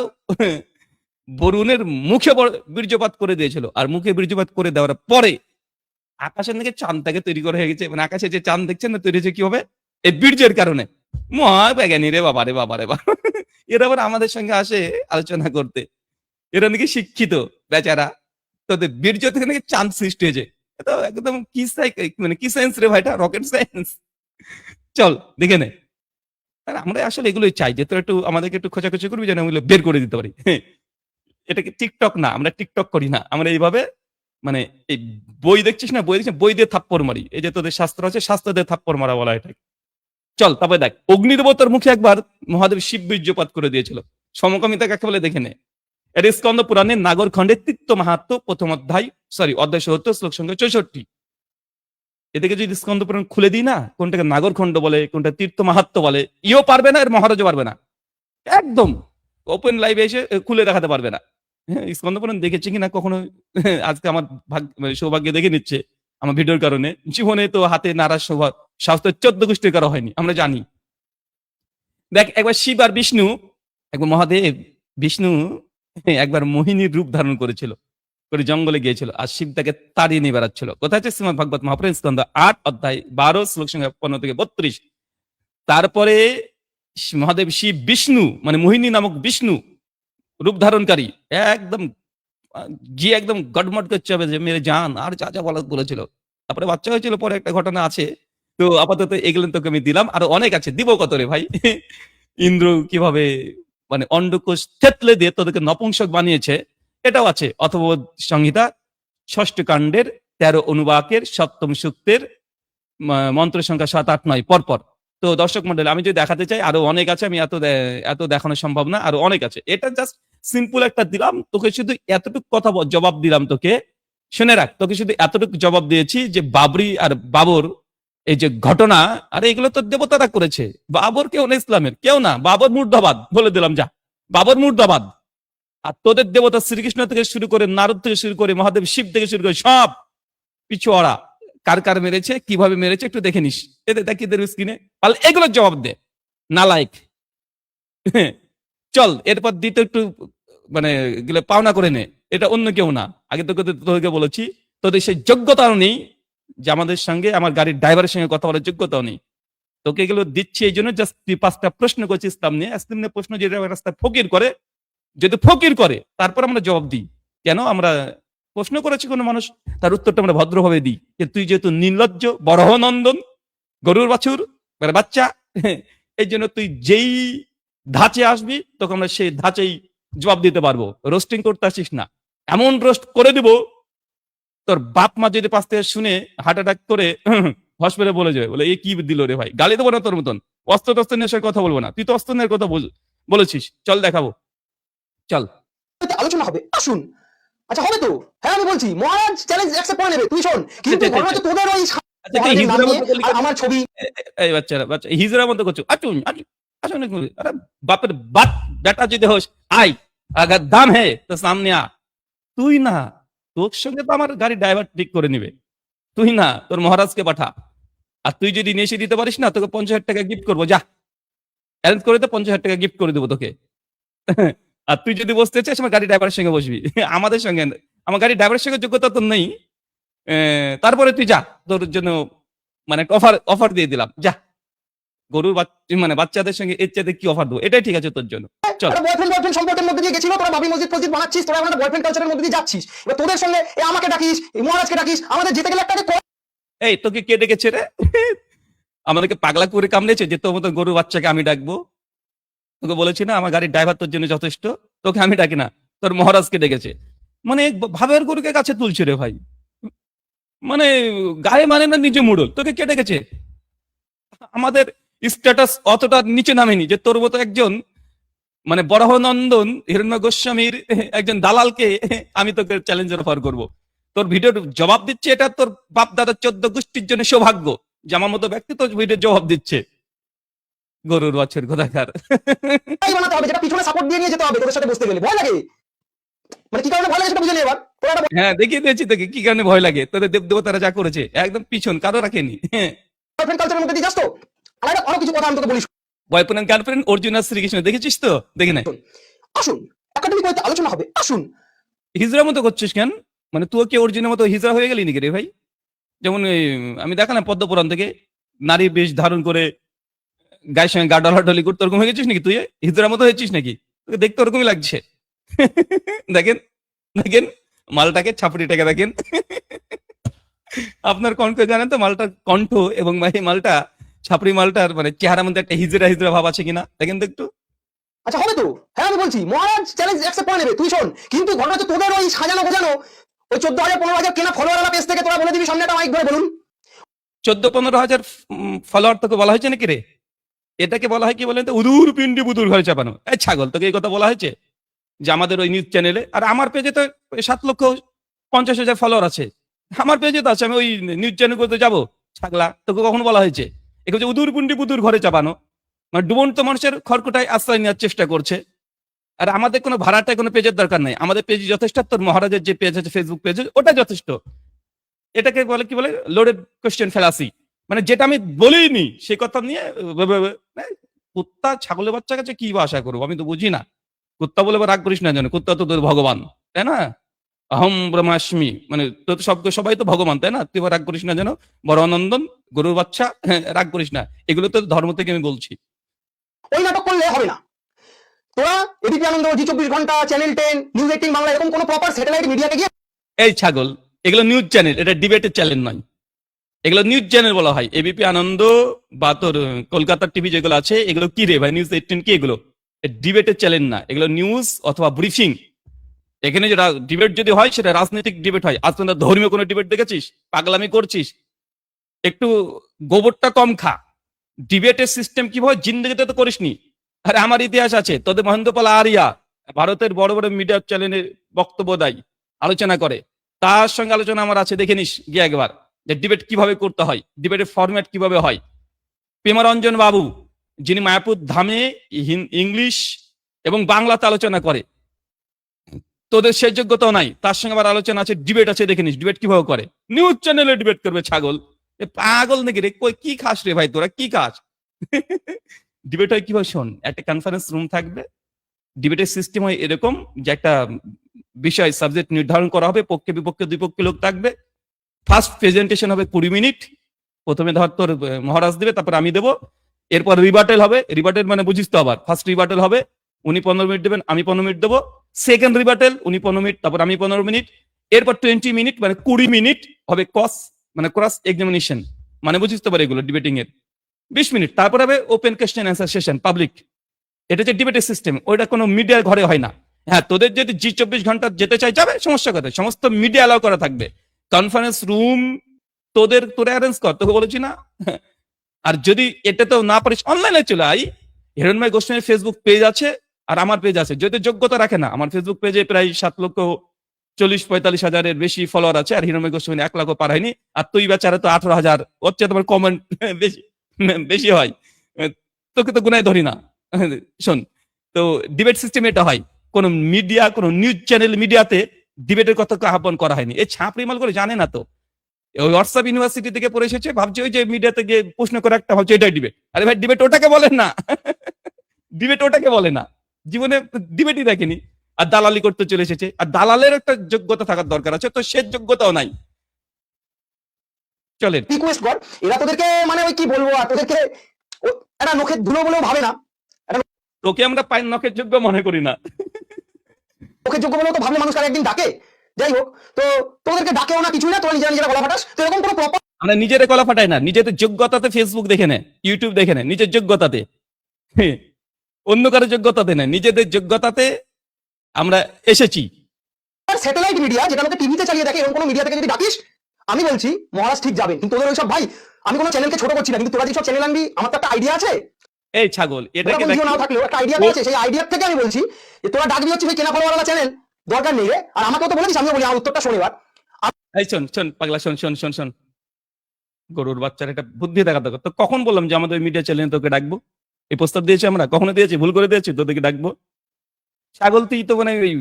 বরুণের মুখে বীর্যপাত করে দিয়েছিল। আর মুখে বীর্যপাত করে দেওয়ার পরে আকাশের দিকে চাঁদটাকে তৈরি করা হয়ে গেছে। মানে আকাশে যে চাঁদ দেখছেন না, তৈরি হয়েছে কি হবে, এই বীর্যের কারণে। মহা বেজ্ঞানী রে বাবা রে বাবা রে বাবা। এরা আবার আমাদের সঙ্গে আসে আলোচনা করতে, এরা নাকি শিক্ষিত বেচারা, তোদের বীর্য থেকে নাকি চাঁদ সৃষ্টি হয়েছে। এটা একদম কি মানে কি সায়েন্স রে ভাইটা, রকেট সায়েন্স। চল দেখে নে। আর আমরা আসলে এগুলোই চাই যে তোর একটু আমাদেরকে একটু খোঁচাখুচি করবি যেন ওগুলো বের করে দিতে পারি। এটা কি টিকটক না, আমরা টিকটক করি না, আমরা এইভাবে মানে এই বই দেখছিস না, বই দেখছিস, বই দিয়ে থাপ্পড় মারি। এই যে তোদের শাস্ত্র আছে, শাস্ত্র দিয়ে থাপ্পড় মারা বলা এটাকে। চল তারপরে দেখ, অগ্নিদেবতার মুখে একবার মহাদেব শিব বীর্যপাত করে দিয়েছিল। সমকামিতা কাকে বলে দেখে নে। এটা স্কন্দ পুরাণের নাগর খণ্ডের তৃতীয় মাহাত্ম প্রথম অধ্যায়, অধ্যায় ৭০ শ্লোক সংখ্যা ৬৪। এদিকে যদি স্কন্দ পুরাণ খুলে দিই না, কোনটাকে নাগর খণ্ড বলে, কোনটা তীর্থ মাহাত্ম বলে, ইও পারবে না, এর মহারাজও পারবে না। একদম ওপেন লাইভে এসে খুলে দেখাতে পারবে না। হ্যাঁ, স্কন্দ পুরাণ দেখেছি কিনা কখনো, আজকে আমার সৌভাগ্য দেখে নিচ্ছে আমার ভিডিওর কারণে। জীবনে তো হাতে নাড়ার সৌভাগ্য শাস্ত্র 14 গোষ্ঠীর কারো হয়নি, আমরা জানি। দেখ, একবার শিব আর বিষ্ণু, একবার মহাদেব বিষ্ণু একবার মোহিনীর রূপ ধারণ করেছিল, করে জঙ্গলে গিয়েছিল। আর শিব তাকে তাড়িয়ে নিয়ে বেড়াচ্ছিল। কোথায় আছে, শ্রীমদ ভাগবত মহাপুরাণ স্কন্ধ 8 অধ্যায় 12 শ্লোক সংখ্যা 15 থেকে 32। তারপরে মহাদেব শিব বিষ্ণু মানে মোহিনী নামক বিষ্ণু রূপ ধারণকারী একদম গিয়ে একদম গটমট করছে হবে যে মেরে জান, আর যা যা বলেছিল। তারপরে বাচ্চা হয়েছিল, পরে একটা ঘটনা আছে। তো আপাতত এগুলো তোকে আমি দিলাম, আরো অনেক আছে, দিব কত রে ভাই। ইন্দ্র কিভাবে মানে অন্ডকোষ থেতলে দিয়ে তোদেরকে নপুংসক বানিয়েছে, এটাও আছে অথবোধ সংহিতা 6ষ্ঠ কাণ্ডের 13 অনুবাকের 7ম সূক্তের মন্ত্র সংখ্যা 7, 8, 9 পরপর। তো দর্শক মন্ডলী, আমি যদি দেখাতে চাই আরো অনেক আছে, আমি এত দেখানো সম্ভব না, আরো অনেক আছে। এটা জাস্ট সিম্পল একটা দিলাম তোকে, শুধু এতটুকু কথা জবাব দিলাম তোকে। শুনে রাখ, তোকে শুধু এতটুকু জবাব দিয়েছি যে বাবরি আর বাবর এই যে ঘটনা, আর এগুলো তো দেবতারা করেছে। বাবর কেউ না, ইসলামের কেউ না, বাবর মুর্দাবাদ বলে দিলাম, যা বাবর মুর্দাবাদ। আর তোদের দেবতা শ্রীকৃষ্ণ থেকে শুরু করে, নারদ থেকে শুরু করে, মহাদেব শিব থেকে শুরু করে সব পিছুয়ারা কার কার মেরেছে, কিভাবে মেরেছে একটু দেখে নিস। এদের দেখি স্ক্রিনে, তাহলে এগুলোর জবাব দে না লাইক। চল এরপর দিতে একটু মানে পাওনা করে নে, এটা অন্য কেউ না। আগে তোকে বলেছি, তোদের সেই যোগ্যতাও নেই যে আমাদের সঙ্গে, আমার গাড়ির ড্রাইভারের সঙ্গে কথা বলার যোগ্যতাও নেই। তোকে এগুলো দিচ্ছি এই জন্য, জাস্ট 5টা প্রশ্ন করছি ইসলাম নিয়ে। ইসলাম নিয়ে প্রশ্ন যে রাস্তায় ফকির করে, যদি ফকির করে তারপর আমরা জবাব দিই। কেন আমরা প্রশ্ন করেছি কোনো মানুষ, তার উত্তরটা আমরা ভদ্রভাবে দিই যে তুই যেহেতু নির্লজ্জ বরহনন্দন গরুর বাছুর মানে বাচ্চা, এই জন্য তুই যেই ধাঁচে আসবি তখন আমরা সেই ধাঁচেই জবাব দিতে পারবো। রোস্টিং করতে আসিস না, এমন রোস্ট করে দিব তোর বাপ মা যদি পাশ থেকে শুনে হার্ট অ্যাটাক করে হসপিটালে বলে যাবে, বলে এ কি দিল রে ভাই, গালি দেবো না তোর মতন, অস্ত্র টস্ত্র নিয়ে কথা বলবো না, তুই তো অস্ত্র নিয়ে কথা বলেছিস। চল দেখাবো, চল আলোচনা হবে, আসুন। আচ্ছা হবে তো, হ্যাঁ আমি বলছি মহারাজ চ্যালেঞ্জ অ্যাকসেপ্ট করে নেবে, তুই শোন। কিন্তু ঘটনা হচ্ছে তোদের ওই আমার ছবি, এই বাচ্চারা হিজড়ার মতো করছো, আচুন আসুন, আরে বাপের বাপ বেটা যদি হোস আই, আগার দাম হে তো সামনে আ। তুই না, তোর সঙ্গে তো আমার গাড়ি ড্রাইভার ঠিক করে নিবে। তুই না, তোর মহারাজকে পাঠা। আর তুই যদি নিয়ে এসে দিতে পারিস না, তোকে 50,000 টাকা গিফট করবো, যা অ্যারেঞ্জ করে দে, 50,000 টাকা গিফট করে দেবো তোকে। আর তুই যদি বসতে চাস আমার গাড়ি ড্রাইভারের সঙ্গে বসবি, আমাদের সঙ্গে না। আমার গাড়ি ড্রাইভারের সঙ্গে যোগ্যতা তোর নেই। তারপরে তুই যা, তোর জন্য মানে একটা অফার অফার দিয়ে দিলাম, যা। গরুর মানে বাচ্চাদের সঙ্গে এর চাইতে কি অফার দেবো, এটাই ঠিক আছে তোর জন্য, চল। একটা বয়ফ্রেন্ড সম্পর্কের মধ্যে দিয়ে গেছিল, তোরা বাবরি মসজিদ ফসজিদ বানাচ্ছিস, তোরা এখন বয়ফ্রেন্ড কালচারের মধ্যে দিয়ে যাচ্ছিস। এবার তোদের সঙ্গে আমাকে ডাকিস, মহারাজকে ডাকিস, আমাদের যেতে গেলে একটা এই তোকে কে ডেকেছে রে? আমাদেরকে পাগলা করে কামড়েছে যে তোর মতো গরুর বাচ্চাকে আমি ডাকবো? তোকে বলেছি না আমার গাড়ির ড্রাইভার তোর জন্য যথেষ্ট, তোকে আমি ডাকি না, তোর মহারাজকে ডেকেছে। মানে ভাবের গরুকে কাছে তুলছে রে ভাই, মানে গায়ে মানে না নিজে মুড়ল, তোকে কে ডেকেছে? আমাদের স্ট্যাটাস অতটা নিচে নামেনি যে তোর মতো একজন মানে বরাহনন্দন হিরণ্ময় গোস্বামীর একজন দালালকে আমি তোকে চ্যালেঞ্জের অফার করব। তোর ভিডিওর জবাব দিচ্ছে, এটা তোর বাপ দাদার 14 গোষ্ঠীর জন্য সৌভাগ্য যে আমার মতো ব্যক্তি তোর ভিডিওর জবাব দিচ্ছে। গরুর বাছুর কোথাকার। বানাতে হবে, যেটা পিছনে সাপোর্ট দিয়ে নিয়ে যেতে হবে। তোদের সাথে বসতে গেলে ভয় লাগে, মানে কি কারণে ভয় লাগে সেটা বুঝে নি। এবার তোরা একটা হ্যাঁ, দেখিয়ে দিয়েছি তোকে কি কারণে ভয় লাগে। তোদের দেব দেবতারা যা করেছে একদম পিছন কারো রাখেনি। বয়ফ্রেন্ড কালচারের মধ্যে দিয়ে যাস তো। আর একটা অনেক কিছু কথা আমি তোকে বলি, বয়ফ্রেন্ড এন্ড গার্লফ্রেন্ড অর্জুন আর শ্রীকৃষ্ণ দেখেছিস তো? দেখি নাই। আসুন একাডেমিক ওয়েতে আলোচনা হবে, আসুন। হিজড়ার মতো করছিস কেন? মানে তুই কি অর্জুনের মতো হিজড়া হয়ে গেলি নাকি রে ভাই? যেমন আমি দেখালাম পদ্মপুরাণ থেকে, নারী বেশ ধারণ করে গায়ের সঙ্গে গা ডলাডলি করতে, ওরকম হয়ে গেছিস নাকি তুই? হিজড়ার মতো হয়েছিস নাকি? তোকে দেখতে ওরকমই লাগছে। দেখেন দেখেন মালটাকে, ছাপড়িটাকে দেখেন। আপনার কণ্ঠ জানেন তো, মালটার কণ্ঠ এবং এই মালটা, ছাপড়ি মালটার মানে চেহারার মধ্যে একটা হিজড়া হিজড়া ভাব আছে কিনা দেখেন তো একটু। আচ্ছা হবে তো, হ্যাঁ আমি বলছি মহারাজ চ্যালেঞ্জ অ্যাকসেপ্ট করে নেবে, তুই শোন। কিন্তু ঘটনা হচ্ছে তোদের ওই সাজানো গোজানো ওই 14,000 15,000 কেনা ফলোয়ার পেজ থেকে তোরা বলে দিবি সামনে একটা মাইক ধরে বলুন। 14-15 হাজার ফলোয়ার তোকে বলা হয়েছে নাকি রে? এটাকে বলা হয় কি বলেন তো, উদুর পিন্ডি বুদুর ঘরে চাপানো। এই ছাগল, তোকে এই কথা বলা হয়েছে যে আমাদের ওই নিউজ চ্যানেলে? আর আমার পেজে তো 7,50,000 ফলোয়ার আছে, আমার পেজে তো আছে। আমি ওই নিউজ চ্যানেল করতে যাবো ছাগলা? তোকে কখনো বলা হয়েছে? একে হচ্ছে উদুর পিন্ডি বুদুর ঘরে চাপানো, মানে ডুবন্ত মানুষের খড়কুটায় আশ্রয় নেওয়ার চেষ্টা করছে। আর আমাদের কোনো ভাড়াটায় কোনো পেজের দরকার নাই, আমাদের পেজ যথেষ্ট। তোর মহারাজের যে পেজ আছে ফেসবুক পেজ, ওটা যথেষ্ট। এটাকে বলে কি বলে, লোডেড কোশ্চেন ফেলাসি। মানে যেটা আমি বলিনি সে কথা নিয়ে কুত্তা ছাগলের বাচ্চা কাছে কি বা আশা করবো, আমি তো বুঝি না। কুত্তা বলে রাগ করিস না, জানো কুত্তা তো তোর ভগবান, তাই না? অহম ব্রহ্মাস্মি, মানে তোর সবাই তো ভগবান, তাই না? তুই রাগ করিস না যেন, বড় অনন্দন গরুর বাচ্চা, রাগ করিস না। এগুলো তো ধর্ম থেকে আমি বলছি। ওই নাটক করলে হবে না। তোরা এবিপি আনন্দ, জি 24 ঘন্টা, চ্যানেল 10, নিউজ 18 বাংলা, এরকম কোনো প্রপার স্যাটেলাইট মিডিয়াকে গিয়ে এই ছাগল, এগুলো নিউজ চ্যানেল, এটা ডিবেটের চ্যানেল নয়। এগুলো নিউজ চ্যানেল বলা হয়। এবিপি আনন্দ বা তোর কলকাতার টিভি যেগুলো আছে, এগুলো কি রে ভাই? নিউজ 18 কি এগুলো? ডিবেটের চ্যানেল না, এগুলো নিউজ অথবা ব্রিফিং। এখানে যেটা ডিবেট যদি হয় সেটা রাজনৈতিক ডিবেট হয়। আজ পর্যন্ত ধর্মীয় কোনো ডিবেট দেখেছিস? পাগলামি করছিস? একটু গোবরটা কম খা। ডিবেটের সিস্টেম কিভাবে জিন্দগিতে তো করিসনি। আরে আমার ইতিহাস আছে, তোদের মহেন্দ্রপাল আরিয়া ভারতের বড় বড় মিডিয়া চ্যানেলে বক্তব্য দেয়, আলোচনা করে। তার সঙ্গে আলোচনা আমার আছে, দেখে নিস গিয়ে একবার, যে ডিবেট কিভাবে করতে হয়, ডিবেটের ফরম্যাট কিভাবে হয়। প্রেমারঞ্জন বাবু, যিনি মায়াপুর ধামে ইংলিশ এবং বাংলাতে আলোচনা করে, তোদের সেই যোগ্যতাও নাই, তার সঙ্গে আবার আলোচনা আছে, ডিবেট আছে, দেখে নিস ডিবেট কিভাবে করে। নিউজ চ্যানেলে ডিবেট করবে ছাগল? এ পাগল নাকি রে? কই কি খাস রে ভাই তোরা, কি খাস? ডিবেট হয় কিভাবে শোন, একটা কনফারেন্স রুম থাকবে, ডিবেটের সিস্টেম হয় এরকম যে একটা বিষয় সাবজেক্ট নির্ধারণ করা হবে, পক্ষে বিপক্ষে দুই পক্ষে লোক থাকবে। ফার্স্ট প্রেজেন্টেশন হবে 20 মিনিট, প্রথমে ধর তোর মহারাজ দেবে, তারপর আমি দেবো। এরপর রিবাটেল হবে, রিবাটেল মানে বুঝিস তো আবার, ফার্স্ট রিবাটেল হবে, উনি 15 মিনিট দেবেন, আমি 15 মিনিট দেবো। সেকেন্ড রিবাটেল উনি 15 মিনিট, তারপর আমি 15 মিনিট। এরপর 20 মিনিট মানে 20 মিনিট হবে ক্রস এক্সামিনেশন, মানে বুঝিস তো পারে এগুলো ডিবেটিং এর 20 মিনিট। তারপর হবে open question answer session, public. এটা হচ্ছে ডিবেটের সিস্টেম, ওইটা কোনো মিডিয়ার ঘরে হয় না। হ্যাঁ, তোদের যদি জি 24 ঘন্টা যেতে চাই যাবে, সমস্যা কথা, সমস্ত মিডিয়া অ্যালাউ করা থাকবে। কনফারেন্স রুম তোরা অ্যারেঞ্জ কর, তোকে বলেছি না? আর যদি এটা তো না পারিস, অনলাইনে চলে আই। হিরণময় গোস্বামীর ফেসবুক পেজ আছে আর আমার পেজ আছে, যদি যোগ্যতা রাখে না। আমার ফেসবুক পেজে প্রায় 7,40,45,000-এর বেশি ফলোয়ার আছে, আর হিরণময় গোস্বামী 1 লাখও পার হয়নি। আর তুই বেচারা তো 18,000, হচ্ছে তোমার কমেন্ট বেশি বেশি হয়, তোকে তো গুনায় ধরি না। শোন, তো ডিবেট সিস্টেম এটা হয়, কোন মিডিয়া, কোন নিউজ চ্যানেল মিডিয়াতে ডিবেটের কথা আহ্বান করা হয়নি। এই ছাপড়ি মাল করে জানে না তো। ওই হোয়াটসঅ্যাপ ইউনিভার্সিটি থেকে পড়ে এসেছে, ভাবছে ওই যে মিডিয়াতে গিয়ে প্রশ্ন করে একটা ভাবছে এটাই ডিবেট। আরে ভাই ডিবেট ওটাকে বলেন না, ডিবেট ওটাকে বলে না, জীবনে ডিবেটই দেখেনি, আর দালালি করতে চলে এসেছে। আর দালালের একটা যোগ্যতা থাকার দরকার আছে, তো সে যোগ্যতাও নাই। চলেন। রিকোয়েস্ট কর, এরা তোদেরকে মানে ওই কি বলবো, আর তোদেরকে একটা নখের ধুলো বলেও ভাবে না, তোকে আমরা পায়ের নখের যোগ্য মনে করি না। নখের যোগ্য বলেও তো ভাবলে মানুষ তার একদিন ডাকে। যাই হোক, তো তোদেরকে ডাকেও না, কিছুই না, তোরা নিজেরা নিজেরা গলা ফাটাস। তো এরকম কোনো প্রপার আমরা নিজেদের গলা ফাটাই না, নিজেদের যোগ্যতাতে ফেসবুক দেখে নে, ইউটিউব দেখে নে, নিজের যোগ্যতাতে, অন্য কারো যোগ্যতাতে না, নিজেদের যোগ্যতাতে আমরা এসেছি। স্যাটেলাইট মিডিয়া, যেটা লোকে টিভিতে চালিয়ে দেখে, এরকম কোনো মিডিয়া থেকে যদি ডাকিস, আমি বলছি মহারাজ ঠিক যাবেন। কিন্তু তোদের ওইসব ভাই, আমি কোনো চ্যানেলকে ছোট করছি না, কিন্তু তোরা যেসব চ্যানেল আনবি, আমার তো একটা আইডিয়া আছে। এই ছাগল, এটাকে ওরকম নাও থাকলেও একটা আইডিয়া আছে, সেই আইডিয়া থেকে আমি বলছি যে তোরা ডাকবি হচ্ছে সেই কেনা ফলোয়ারওয়ালা চ্যানেল, দরকার নেই রে। আর আমাকেও তো বলেছিস, আমিও বলি আমার উত্তরটা শোন এবার। এই শোন শোন পাগলা, শোন শোন শোন শোন, গরুর বাচ্চার একটা বুদ্ধি দেখা দরকার। তো কখন বললাম যে আমাদের মিডিয়া চ্যানেল তোকে ডাকবো? এই প্রস্তাব দিয়েছি আমরা? কখনো দিয়েছি? ভুল করে দিয়েছি তোদেরকে ডাকবো? ছাগল তুই তো মানে ওই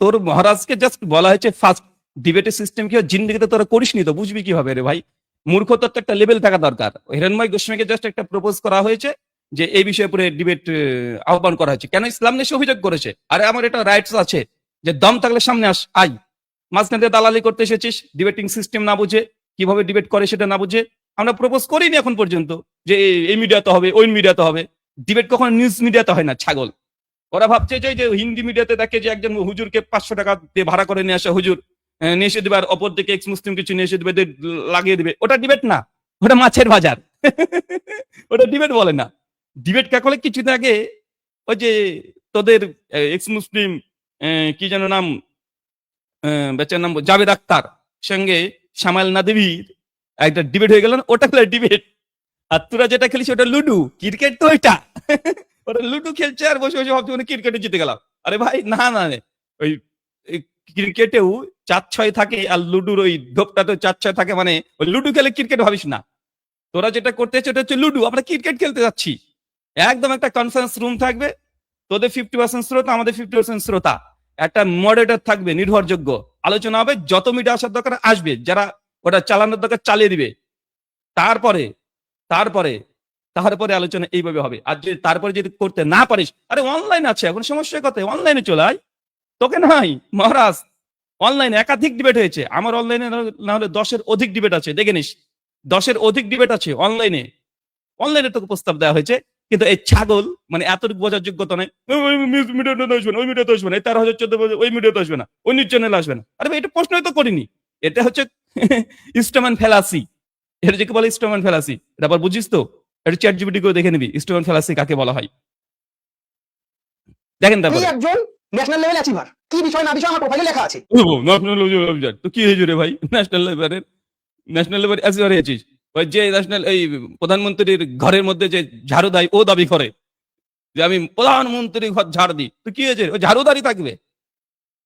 তোর মহারাজকে জাস্ট বলা হয়েছে ফার্স্ট ডিবেটের সিস্টেম কি হয় জিন্দিগিতে তোরা করিসনি, তো বুঝবি কিভাবে রে ভাই? মূর্খতার তো একটা লেভেল থাকা দরকার। হিরণময় গোস্বামীকে জাস্ট একটা প্রপোজ করা হয়েছে যে এই বিষয়ে উপরে ডিবেট আহ্বান করা হয়েছে। কেন? ইসলাম নিয়ে সে অভিযোগ করেছে। আরে আমার এটা রাইটস আছে যে দম থাকলে সামনে আস, আই। মাঝখান দিয়ে দালালি করতে এসেছিস, ডিবেটিং সিস্টেম না বুঝে, কিভাবে ডিবেট করে সেটা না বুঝে। আমরা প্রপোজ করিনি এখন পর্যন্ত যে এই মিডিয়াতে হবে, ওই মিডিয়াতে হবে। ডিবেট কখনো নিউজ মিডিয়াতে হয় না ছাগল। ওরা ভাবছে যে হিন্দি মিডিয়াতে দেখে যে একজন হুজুরকে 500 টাকা দিয়ে ভাড়া করে নিয়ে আসা হুজুর নিয়ে এসে দিবে, আর অপর দিকে এক্স মুসলিম কিছু নিয়ে এসে দিবে, লাগিয়ে দিবে। ওটা ডিবেট না, ওটা মাছের বাজার। ওটা ডিবেট বলে না। ডিবেট কাকে বলে? কিছুদিন আগে ওই যে তোদের এক্স মুসলিম কি যেন নাম, বেচার নাম জাভেদ আখতার সঙ্গে সামাইল নাদবির একটা ডিবেট হয়ে গেল না, ওটা হলো ডিবেট। আর তোরা যেটা খেলিস ওটা লুডু, ক্রিকেট তো ওইটা। ওরা লুডু খেলছে আর বসে বসে ভাবছে মানে ক্রিকেটে জিতে গেলাম। আরে ভাই না না, ওই ক্রিকেটেও 4-6 থাকে, আর লুডুর ওই ধোপটাতে 4-6 থাকে, মানে ওই লুডু খেলে ক্রিকেট ভাবিস না। তোরা যেটা করতে হচ্ছে ওটা হচ্ছে লুডু, আমরা ক্রিকেট খেলতে যাচ্ছি। একদম একটা কনফারেন্স রুম থাকবে, তোদের 50% শ্রোতা, আমাদের 50% শ্রোতা, একটা মডারেটর থাকবে নির্ভরযোগ্য, আলোচনা হবে, যত মিডিয়া আসার দরকার আসবে, যারা ওটা চালানোর দরকার চালিয়ে দিবে। তারপরে তারপরে তারপরে আলোচনা এইভাবে হবে। আর যদি তারপরে যদি করতে না পারিস, আরে অনলাইন আছে, এখন সমস্যার কথা, অনলাইনে চলে আয়। তোকে নাই মহারাজ, অনলাইনে একাধিক ডিবেট হয়েছে। আমার অনলাইনে না হলে 10-এর অধিক ডিবেট আছে, দেখে নিস। 10-এর অধিক ডিবেট আছে অনলাইনে। অনলাইনে তোকে প্রস্তাব দেওয়া হয়েছে, কিন্তু এই ছাগল মানে এতটুকু বোঝার যোগ্যতা নেই। মিডিয়াতে আসবে না, ওই মিডিয়াতে আসবে না, 13,014 ওই মিডিয়াতে আসবে না, ওই নিউজ চ্যানেলে আসবে না। আরে ভাই এটা প্রশ্নই তো করিনি। এটা হচ্ছে ইস্টম্যান ফেলাসি। এটা যে বলে ইস্টম্যান ফেলাসি, এটা আবার বুঝিস তো? এটা চ্যাট জিপিটি করে দেখে নিবি ইস্টম্যান ফেলাসি কাকে বলা হয়। দেখেন এই তারপরে। একজন ন্যাশনাল লেভেল অ্যাচিভার, কি বিষয় না বিষয় আমার প্রোফাইলে লেখা আছে। তো কি হয়েছে রে ভাই? ন্যাশনাল লেভেল অ্যাচিভার হয়েছিস? ওই যে ন্যাশনাল এই প্রধানমন্ত্রীর ঘরের মধ্যে যে ঝাড়ু দেয় ও দাবি করে যে আমি প্রধানমন্ত্রীর ঘর ঝাড় দিই। তো কি হয়েছে? ওই ঝাড়ুদারি থাকবে,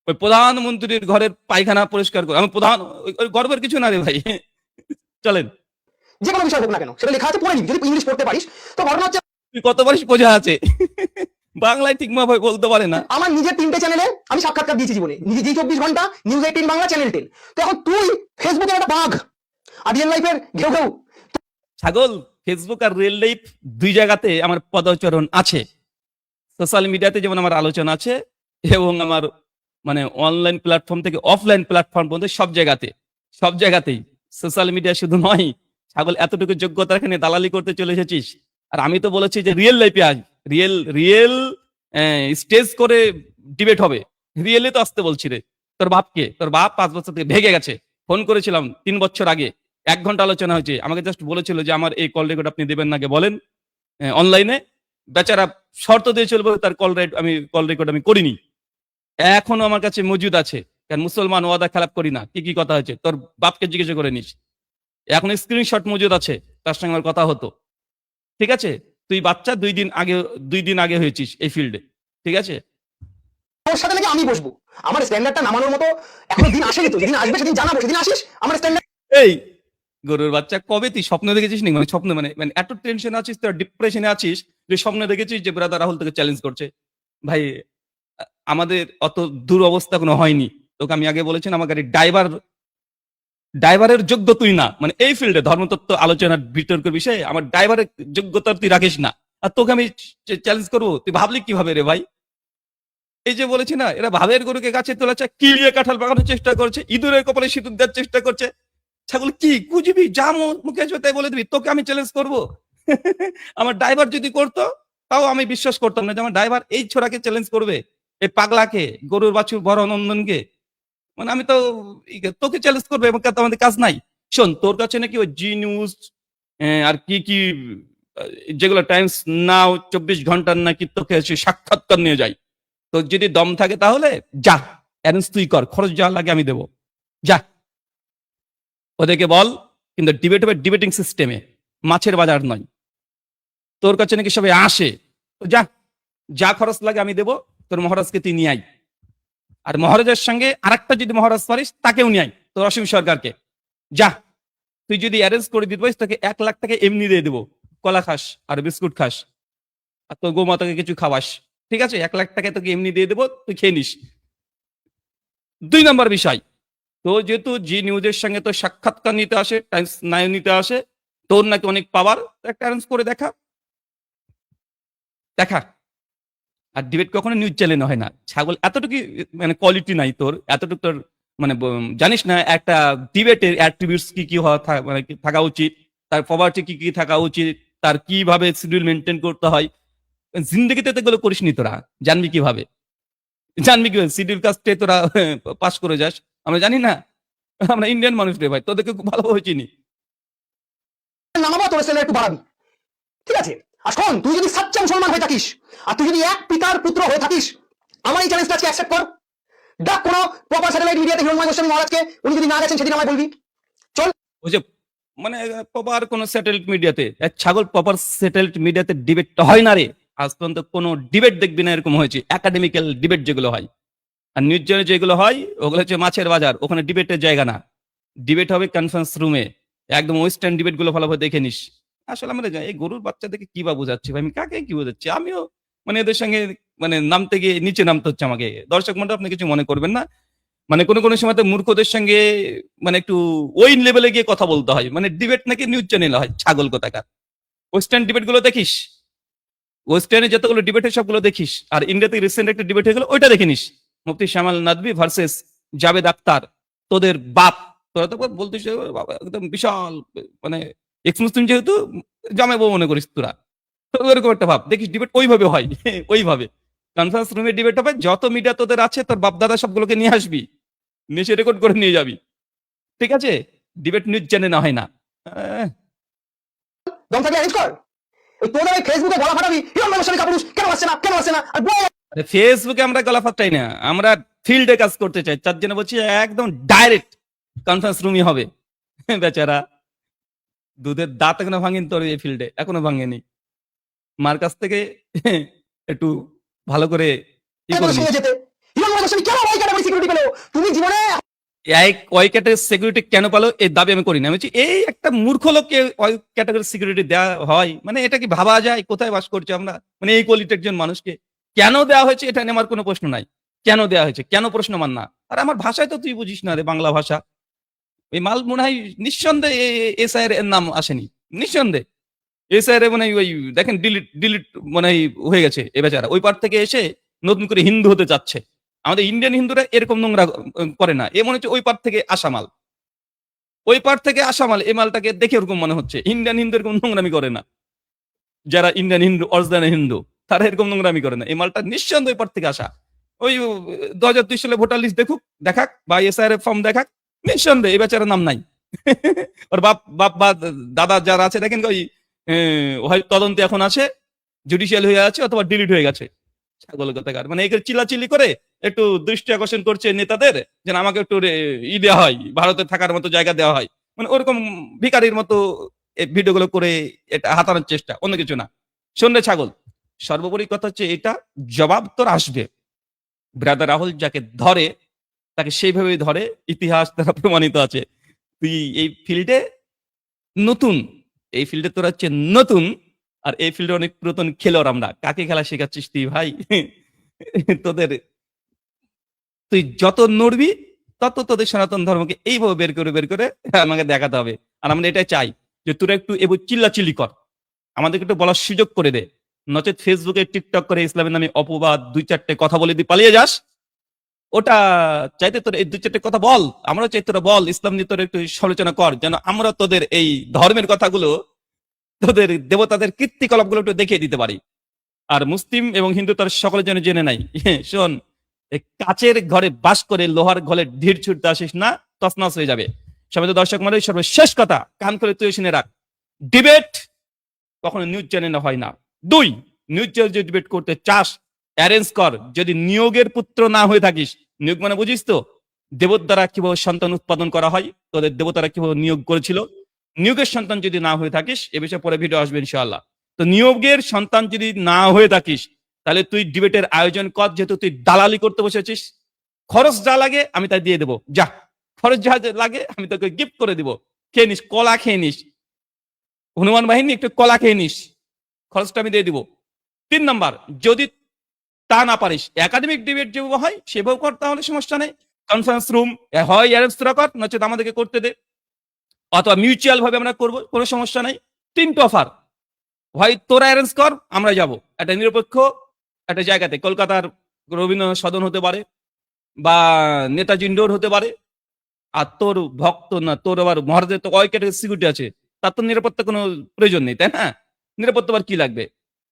ওই প্রধানমন্ত্রীর ঘরের পায়খানা পরিষ্কার করে আমি প্রধান, ওই গর্বের কিছু না রে ভাই। চলেন। যে কোনো বিষয় হোক না কেন, সেটা লেখা আছে, পড়ে নিবি। যদি ইংলিশ পড়তে পারিস, তো ঘটনা হচ্ছে তুই কতবার বোঝা আছে, বাংলায় ঠিকমতো বলতে পারে না। আমার নিজের 3টে চ্যানেলে আমি সাক্ষাৎকার দিয়েছি জীবনে, নিজে জি 24 ঘন্টা, নিউজ 18 বাংলা, চ্যানেল 10। তো এখন তুই ফেসবুকের একটা বাঘ আর রিয়েল লাইফের ঘেউ ঘেউ। ছাগল, ফেসবুক আর রিয়েল লাইফ দুই জায়গাতে আমার পদচরণ আছে। সোশ্যাল মিডিয়াতে যেমন আমার আলোচনা আছে, এবং আমার মানে অনলাইন প্ল্যাটফর্ম থেকে অফলাইন প্ল্যাটফর্ম পর্যন্ত সব জায়গাতেই সোশ্যাল মিডিয়া শুধু নয়। ছাগল, এতটুকু যোগ্যতা এখানে দালালি করতে চলে এসেছিস। আর আমি তো বলেছি যে রিয়েল লাইফে আজ রিয়েল স্টেজ করে ডিবেট হবে। রিয়েলে তো আসতে বলছি রে। তোর বাপ 5 বছর থেকে ভেগে গেছে। ফোন করেছিলাম 3 বছর আগে, 1 ঘন্টা আলোচনা হয়েছে। আমাকে জাস্ট বলেছিল যে আমার এই কল রেকর্ড আপনি দেবেন নাকি বলেন অনলাইনে। বেচারা শর্ত দিয়ে চলবে, তার কল রেকর্ড আমি করিনি, এখনো আমার কাছে মজুদ আছে। কারণ মুসলমান ওয়াদা খেলাপ করি না। কি কি কথা হয়েছে তোর বাপকে জিজ্ঞাসা করে নিস, এখন স্ক্রিনশট মজুদ আছে, তার সঙ্গে আমার কথা হতো। ঠিক আছে, তুই বাচ্চা 2 দিন আগে হয়েছিস এই ফিল্ডে, ঠিক আছে? ওর সাথে নাকি আমি বসবো, আমার স্ট্যান্ডার্ডটা নামানোর মতো এখনো দিন আসেনি। তো যেদিন আসবে সেদিন জানাবো, সেদিন আসিস আমার স্ট্যান্ডার্ড। এই গরুর বাচ্চা, কবে তুই স্বপ্ন দেখেছিস নাকি? মানে স্বপ্ন মানে মানে এত টেনশন আছিস, তুই ডিপ্রেশনে আছিস যে স্বপ্ন দেখেছিস যে ব্রাদার রাহুল তোকে চ্যালেঞ্জ করছে। ভাই আমাদের অত দুরবস্থা কোনো হয়নি। তোকে আমি আগে বলেছি না, আমার গাড়ির ড্রাইভার ড্রাইভারের যোগ্য তুই না, মানে এই ফিল্ডে ধর্মতত্ত্ব আলোচনার বিতর্কের বিষয়ে আমার ড্রাইভারের যোগ্যতা তুই রাখিস না, আর তোকে আমি চ্যালেঞ্জ করবো, তুই ভাবলি কিভাবে রে ভাই? এই যে বলেছি না, এরা ভাবের গরুকে গাছে তোলাচ্ছে, কিলিয়ে কাঁঠাল পাকানোর চেষ্টা করছে, ইঁদুরের কপালে সিঁদুর দেওয়ার চেষ্টা করছে। ছাগল কি কুজবি, যা মুখে আসবে তাই বলে দিবি, তোকে আমি চ্যালেঞ্জ করবো? আমার ড্রাইভার যদি করতো তাও আমি বিশ্বাস করতাম না যে আমার ড্রাইভার এই ছোড়াকে চ্যালেঞ্জ করবে, এই পাগলাকে, গরুর বাছুর বড় নন্দনকে। মানে আমি তো তোকে চ্যালেঞ্জ করবে, এবং তো আমাদের কাজ নাই। শোন, তোর কাছে নাকি ওই জি নিউজ আর কি কি যেগুলো টাইমস নাও 24 ঘন্টার নাকি তোকে এসে সাক্ষাৎকার নিয়ে যায়। তোর যদি দম থাকে তাহলে যা, অ্যারেঞ্জ তুই কর, খরচ যা লাগে আমি দেবো, যা। ওদেরকে বল, কিন্তু ডিবেট হবে ডিবেটিং সিস্টেমে, মাছের বাজার নয়। তোর কাছে নাকি সবাই আসে, তো যা, যা খরচ লাগে আমি দেবো, তোর মহারাজকে তুই নিয়ে আয়। আর মহারাজের সঙ্গে আরেকটা যদি মহারাজ পারিস তাকেও নিয়ে আয়, তোর অসীম সরকারকে। যা, তুই যদি অ্যারেঞ্জ করে দিতে পারিস তোকে 1 লাখ টাকা এমনি দিয়ে দেবো, কলা খাস আর বিস্কুট খাস, আর তোর গোমাতাকে কিছু খাওয়াস, ঠিক আছে? 1 লাখ টাকা তোকে এমনি দিয়ে দেবো, তুই খেয়ে নিস। 2 নম্বর বিষয়, তো যেহেতু জি নিউজের সঙ্গে তো সাক্ষাৎকার নিতে আসে, টাইমস নাইন নিতে আসে, তোর নাকি অনেক পাওয়ার, একটা অ্যারেঞ্জ করে দেখা, দেখা। আর ডিবেট কখনো নিউজ চ্যানেলে হয় না, ছাগল। এতটুকু মানে কোয়ালিটি নাই তোর, এতটুকু তোর মানে জানিস না একটা ডিবেটের অ্যাট্রিবিউটস কি কি হওয়া মানে কি থাকা উচিত, তার পভার্টি কি কি থাকা উচিত, তার কিভাবে শিডিউল মেনটেন করতে হয়। জিন্দগিতে তো এগুলো করিসনি তোরা, জানবি কিভাবে? জানবি কিভাবে শিডিউল কাস্টে তোরা পাস করে যাস? আমরা জানি না, আমরা ইন্ডিয়ান মানুষ রে ভাই, তোদেরকে খুব ভালোভাবে চিনি। নামাবো, তোর স্যালারি একটু বাড়াবি, ঠিক আছে? আর শোন, তুই যদি সাচ্চা মুসলমান হয়ে থাকিস, আর তুই যদি এক পিতার পুত্র হয়ে থাকিস, আমার এই চ্যালেঞ্জটা আজকে অ্যাকসেপ্ট কর। ডাক কোনো প্রপার স্যাটেলাইট মিডিয়াতে হিরণময় গোস্বামী মহারাজকে, উনি যদি না গেছেন সেদিন আমায় বলবি। চল। ওই যে মানে প্রপার কোন স্যাটেলাইট মিডিয়াতে, এক ছাগল, প্রপার স্যাটেলাইট মিডিয়াতে ডিবেট হয় না রে। আজ পর্যন্ত কোনো ডিবেট দেখবি না এরকম হয়েছে, একাডেমিক্যাল ডিবেট যেগুলো হয়। আর নিউজ চ্যানেলে যেগুলো হয় ওগুলো হচ্ছে মাছের বাজার, ওখানে ডিবেটের জায়গা না। ডিবেট হবে কনফারেন্স রুমে, একদম ওয়েস্টার্ন ডিবেট গুলো ভালোভাবে দেখে নিস। আসলে আমরা এই গরুর বাচ্চাদেরকে কি বা বোঝাচ্ছি ভাই, আমি কাকে কি বোঝাচ্ছি? আমিও মানে এদের সঙ্গে মানে নামতে গিয়ে নিচে নামতে হচ্ছে আমাকে। দর্শক মন্ডল, আপনি কিছু মনে করবেন না, মানে কোনো সময় তো মূর্খদের সঙ্গে মানে একটু ওই লেভেলে গিয়ে কথা বলতে হয়। মানে ডিবেট নাকি নিউজ চ্যানেল হয়, ছাগল কোথাকার। ওয়েস্টার্ন ডিবেট গুলো দেখিস, ওয়েস্টার্নে যতগুলো ডিবেট হয় সবগুলো দেখিস। আর ইন্ডিয়াতে রিসেন্ট একটা ডিবেট হয়ে গেল, ওইটা দেখে নিস, মুফতি শ্যামাল নাদভি ভার্সেস জাভেদ আখতার। তোদের বাপ, তোরা তো বলতিস বাবা একদম বিশাল মানে এক্স মুসলিম, যেহেতু জামাই বউ মনে করিস তোরা, তো ওরকম একটা ভাব দেখিস। ডিবেট ওইভাবে হয়, ওইভাবে কনফারেন্স রুমে ডিবেট হবে। যত মিডিয়া তোদের আছে, তোর বাপ দাদা সবগুলোকে নিয়ে আসবি, নিচে রেকর্ড করে নিয়ে যাবি, ঠিক আছে? ডিবেট নিউজ চ্যানেল হয় না। আহ, দম থাকলে অ্যারেঞ্জ কর। ওই তোদের ওই ফেসবুকে গলা ফাটাবি, হিরণময় গোস্বামী কাপুরুষ কেন আসছে না, কেন আসছে না, আর বল। আরে ফেসবুকে আমরা গলা ফাটাই না, আমরা ফিল্ডে কাজ করতে চাই। তার জন্য বলছি একদম ডাইরেক্ট কনফারেন্স রুমই হবে। বেচারা দুধের দাঁত এখনো ভাঙেনি তোর এই ফিল্ডে, এখনো ভাঙেনি। মার কাছ থেকে একটু ভালো করে ই করে নিস। সঙ্গে যেতে হিরণময় গোস্বামী কেন ওই ক্যাটাগরি সিকিউরিটি পেলো? তুমি জীবনে এই ওই ক্যাটাগরি সিকিউরিটি কেন পালো এই দাবি আমি করি না। আমি বলছি এই একটা মূর্খ লোককে ওই ক্যাটাগরি সিকিউরিটি দেওয়া হয়, মানে এটা কি ভাবা যায়? কোথায় বাস করছি আমরা? মানে এই কোয়ালিটির একজন মানুষকে কেন দেওয়া হয়েছে, এটা নিয়ে আমার কোনো প্রশ্ন নাই। কেন দেওয়া হয়েছে, কেন প্রশ্ন মান না? আর আমার ভাষায় তো তুই বুঝিস না রে, বাংলা ভাষা। ওই মাল মনে হয় নিঃসন্দেহে এসআই এর নাম আসেনি, নিঃসন্দেহে এসআই এর মানে ওই দেখেন ডিলিট ডিলিট মনে হয় হয়ে গেছে। এ বেচারা ওই পার থেকে এসে নতুন করে হিন্দু হতে চাচ্ছে। আমাদের ইন্ডিয়ান হিন্দুরা এরকম নোংরা করে না, এ মনে হচ্ছে ওই পার থেকে আসা মাল, ওই পার থেকে আসা মাল। এই মালটাকে দেখে ওরকম মনে হচ্ছে ইন্ডিয়ান হিন্দু এরকম নোংরামি করে না। যারা ইন্ডিয়ান হিন্দু, অরিজিনাল হিন্দু, তারা এরকম নোংরামি করে না। এই মালটা নিঃসন্দেহে ওই পার থেকে আসা। ওই 2002 সালে ভোটার লিস্ট দেখুক, দেখাক, বা এসআইআর ফর্ম দেখাক, নিঃসন্দেহে এই বেচারার নাম নাই। ওর বাপ বাপ বা দাদা যারা আছে দেখেন ওই হয় তদন্তে এখন আছে, জুডিশিয়াল হয়ে আছে, অথবা ডিলিট হয়ে গেছে। ছাগল কথাকার, মানে একে চিল্লাচিল্লি করে একটু দৃষ্টি আকর্ষণ করছে নেতাদের, যেন আমাকে একটু ই দেওয়া হয়, ভারতে থাকার মতো জায়গা দেওয়া হয়। মানে ওরকম ভিখারির মতো ভিডিওগুলো করে এটা হাতানোর চেষ্টা, অন্য কিছু না। শোন রে ছাগল, সর্বোপরি কথা হচ্ছে এটা, জবাব তোর আসবে। ব্রাদার রাহুল যাকে ধরে তাকে সেইভাবেই ধরে, ইতিহাস দ্বারা প্রমাণিত আছে। তুই এই ফিল্ডে নতুন, এই ফিল্ডে তোরা হচ্ছে নতুন, আর এই ফিল্ডে অনেক পুরাতন খেলোয়াড় আমরা। কাকে খেলা শেখাচ্ছিস তুই ভাই? তোদের তুই যত নড়বি তত তোদের সনাতন ধর্মকে এইভাবে বের করে আমাকে দেখাতে হবে। আর আমরা এটাই চাই যে তোরা একটু এবার চিল্লাচিল্লি কর, আমাদেরকে একটু বলার সুযোগ করে দে। নচেত ফেসবুকে টিকটক করে ইসলামের নামে অপবাদ 2-4টে কথা বলে দিয়ে পালিয়ে যাস। ওটা চাইতে তোর এই 2-4টে কথা বল, আমরাও চাই তোরা বল, ইসলাম নিয়ে তোরা একটু সমালোচনা কর, যেন আমরা তোদের এই ধর্মের কথাগুলো, তোদের দেবতাদের কীর্তিকলাপগুলো একটু দেখিয়ে দিতে পারি। আর মুসলিম এবং হিন্দু তার সকলের জন্য জেনে নাই, শোন, এই কাচের ঘরে বাস করে লোহার ঘরে ঢির ছুটতে আসিস না, তছনছ হয়ে যাবে। সবাই দর্শক মণ্ডলী, সর্বশেষ কথা কান করে তুই শুনে রাখ, ডিবেট কখনো নিউজ চ্যানেলে হয় না। 2, নিউজ চ্যানেল যদি ডিবেট করতে চাস অ্যারেঞ্জ কর, যদি নিয়োগের পুত্র না হয়ে থাকিস। নিয়োগ মানে বুঝিস তো, দেবতারা দ্বারা কিভাবে সন্তান উৎপাদন করা হয়, তোদের দেবতারা কিভাবে নিয়োগ করেছিল। নিয়োগের সন্তান যদি না হয়ে থাকিস, এ বিষয়ে পরে ভিডিও আসবে ইনশাআল্লাহ। তো নিয়োগের সন্তান যদি না হয়ে থাকিস, তাহলে তুই ডিবেটের আয়োজন কর, যেহেতু তুই দালালি করতে বসেছিস। খরচ যা লাগে আমি তাই দিয়ে দেবো, যা, খরচ যা লাগে আমি তোকে গিফট করে দিব, খেয়ে নিস, কলা খেয়ে নিস, হনুমান বাহিনী একটু কলা খেয়ে নিস, খরচটা আমি দিয়ে দিব। 3 নাম্বার, যদি তা না পারিস, একাডেমিক ডিবেট যেভাবে হয় সেভাবে কর, তাহলে সমস্যা নেই। কনফারেন্স রুম হয় অ্যারেঞ্জ কর, নচেত আমাদেরকে করতে দে, অথবা মিউচুয়াল ভাবে আমরা করবো, কোনো সমস্যা নাই। 3টে অফার, হয় তোরা অ্যারেঞ্জ কর, আমরা যাব একটা নিরপেক্ষ একটা জায়গাতে, কলকাতার রবীন্দ্র সদন হতে পারে বা নেতাজি ইন্ডোর হতে পারে। আর তোর ভক্ত না, তোর আবার মহারাজের তো কয় ক্যাটাগরি সিকিউরিটি আছে, তার তো নিরাপত্তা কোনো প্রয়োজন নেই, তাই না? নিরাপত্তা আবার কি লাগবে,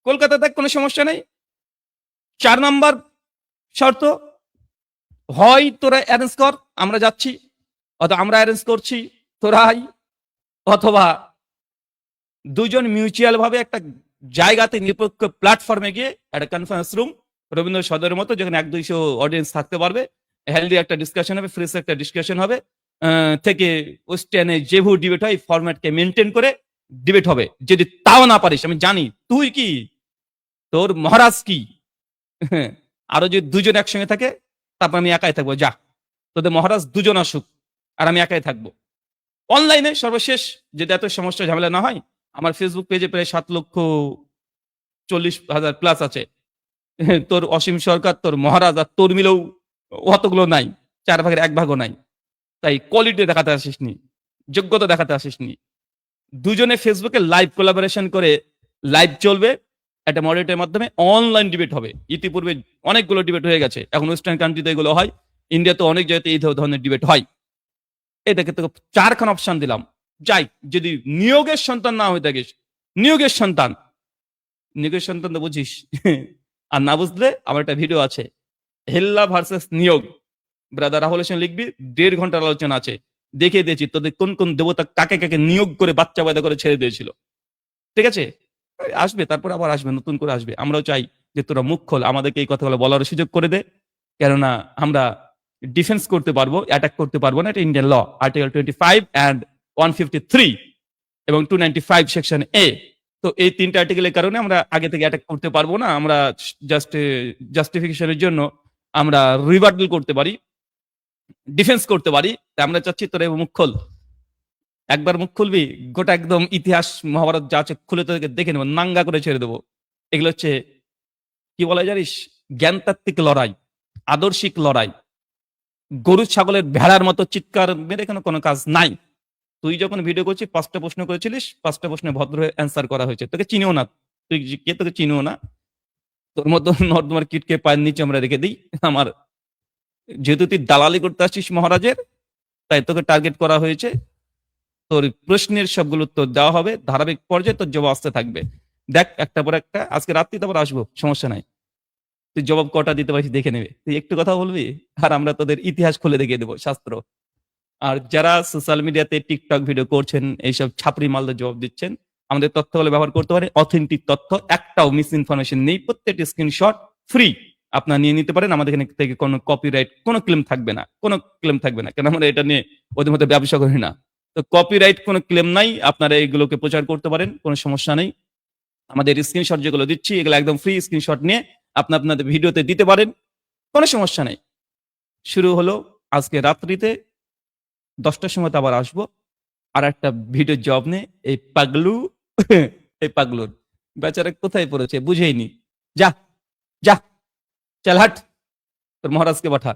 কলকাতাতে কোনো সমস্যা নেই। 4 নাম্বার শর্ত, হয় তোরা অ্যারেঞ্জ কর, আমরা যাচ্ছি, অথবা আমরা অ্যারেঞ্জ করছি, তোরা আই, অথবা দুজন মিউচুয়াল ভাবে একটা জায়গাতে নিরপেক্ষ প্ল্যাটফর্মে গিয়ে একটা কনফারেন্স রুম, রবীন্দ্র সদরের মতো, যেখানে 100-200 অডিয়েন্স থাকতে পারবে, হেলদি একটা ডিসকাশন হবে, ফ্রেশ একটা ডিসকাশন হবে, থেকে ওয়েস্টার্নে যেভাবে ডিবেট হয় ফরম্যাটকে মেনটেন করে ডিবেট হবে। যদি তাও না পারিস, আমি জানি তুই কি, তোর মহারাজ কি, আরো যদি দুজন একসঙ্গে থাকে, তারপর আমি একাই থাকবো, যা, তোদের মহারাজ দুজন আসুক আর আমি একাই থাকবো। অনলাইনে সর্বশেষ, যদি এত সমস্যা ঝামেলা না হয়, আমার ফেসবুক পেজে প্রায় 7,40,000 প্লাস আছে। তোর অসীম সরকার, তোর মহারাজ আর তোর মিলেও অতগুলো নাই, 4 ভাগের 1 ভাগও নাই। তাই কোয়ালিটি দেখাতে আসিসনি, যোগ্যতা দেখাতে আসিসনি। দুজনে ফেসবুকে লাইভ কোলাবোরেশন করে লাইভ চলবে, একটা মডারেটরের মাধ্যমে অনলাইন ডিবেট হবে। ইতিপূর্বে অনেকগুলো ডিবেট হয়ে গেছে, এখন ওয়েস্টার্ন কান্ট্রিতে এগুলো হয়, ইন্ডিয়াতে অনেক জায়গাতে এই ধরনের ডিবেট হয়। এটাকে তোকে 4খানা অপশন দিলাম, যাই, যদি নিয়োগের সন্তান না হয়ে থাকিস, নিয়োগের সন্তান, নিয়োগের সন্তান তো বুঝিস, আর না বুঝলে আমার একটা ভিডিও আছে, হেল্লা ভার্সেস নিয়োগ, ব্রাদার রাহুল হোসেন লিখবি, 1.5 ঘন্টার আলোচনা আছে, দেখিয়ে দিয়েছি তোদের কোন কোন দেবতা কাকে কাকে নিয়োগ করে বাচ্চা পয়দা করে ছেড়ে দিয়েছিল। ঠিক আছে, আসবে, তারপর আবার আসবে, নতুন করে আসবে। আমরাও চাই যে তোরা মুখ খোল, আমাদেরকে এই কথাগুলো বলার সুযোগ করে দে, কেননা আমরা ডিফেন্স করতে পারবো, অ্যাটাক করতে পারবো না, এটা ইন্ডিয়ান ল, আর্টিকেল 25 and 153 এবং 295 সেকশন এ। তো এই 3টে আর্টিকেলের কারণে আমরা আগে থেকে অ্যাটাক করতে পারবো না, আমরা জাস্ট জাস্টিফিকেশনের জন্য আমরা রিবার্টাল করতে পারি, ডিফেন্স করতে পারি। তাই আমরা চাচ্ছি তোরা মুখ খোল, একবার মুখ খুলবি, গোটা একদম ইতিহাস মহাভারত যা আছে খুলে তোদেরকে দেখে নেবো, নাঙ্গা করে ছেড়ে দেবো। এগুলো হচ্ছে কি বলা জানিস, জ্ঞানতাত্ত্বিক লড়াই, আদর্শিক লড়াই। গরু ছাগলের ভেড়ার মতো চিৎকার মেরে কোনো কাজ নাই। তুই যখন ভিডিও করছিস 5টা প্রশ্ন করেছিলিস, 5টা প্রশ্নে ভদ্র হয়ে অ্যান্সার করা হয়েছে, তোকে চিনিও না, তুই কে, তোকে চিনিও না। তোর মতো নর্দমার কিটকে পায়ের নিচে আমরা রেখে দিই। আমার, যেহেতু তুই দালালি করতে আসছিস মহারাজের, তাই তোকে টার্গেট করা হয়েছে। তোর প্রশ্নের সবগুলো উত্তর দেওয়া হবে, ধারাবাহিক পর্যায়ে তোর জবাব আসতে থাকবে। দেখ, একটা পর একটা, আজকে রাত্রি তারপর আসবো, সমস্যা নাই, তুই জবাব কটা দিতে পারিস দেখে নেবে। তুই একটু কথা বলবি আর আমরা তোদের ইতিহাস খুলে দেখিয়ে দেবো, শাস্ত্র। আর যারা সোশ্যাল মিডিয়াতে টিকটক ভিডিও করছেন, এইসব ছাপরি মালদের জবাব দিচ্ছেন, আমাদের তথ্যগুলো ব্যবহার করতে পারে, অথেন্টিক তথ্য, একটাও মিস ইনফরমেশন নেই, প্রত্যেকটি স্ক্রিনশট ফ্রি, আপনারা নিয়ে নিতে পারেন। আমাদের এখানে থেকে কোনো কপিরাইট, কোনো ক্লেম থাকবে না, কোনো ক্লেম থাকবে না, কেন আমরা এটা নিয়ে ওদের মধ্যে ব্যবসা করি না। তো কপিরাইট কোনো ক্লেম নাই, আপনারা এইগুলোকে প্রচার করতে পারেন, কোনো সমস্যা নেই। আমাদের স্ক্রিনশট যেগুলো দিচ্ছি, এগুলো একদম ফ্রি, স্ক্রিনশট নিয়ে আপনাদের ভিডিওতে দিতে পারেন, কোনো সমস্যা নেই। শুরু হলো আজকে রাত্রিতে, 10টার সময় তো আবার আসবো আর একটা ভিডিও জব নিয়ে। এই পাগলু, এই পাগলুর বেচারা কোথায় পড়েছে বুঝেইনি, যা যা, চল হাট, তোর মহারাজকে পাঠা।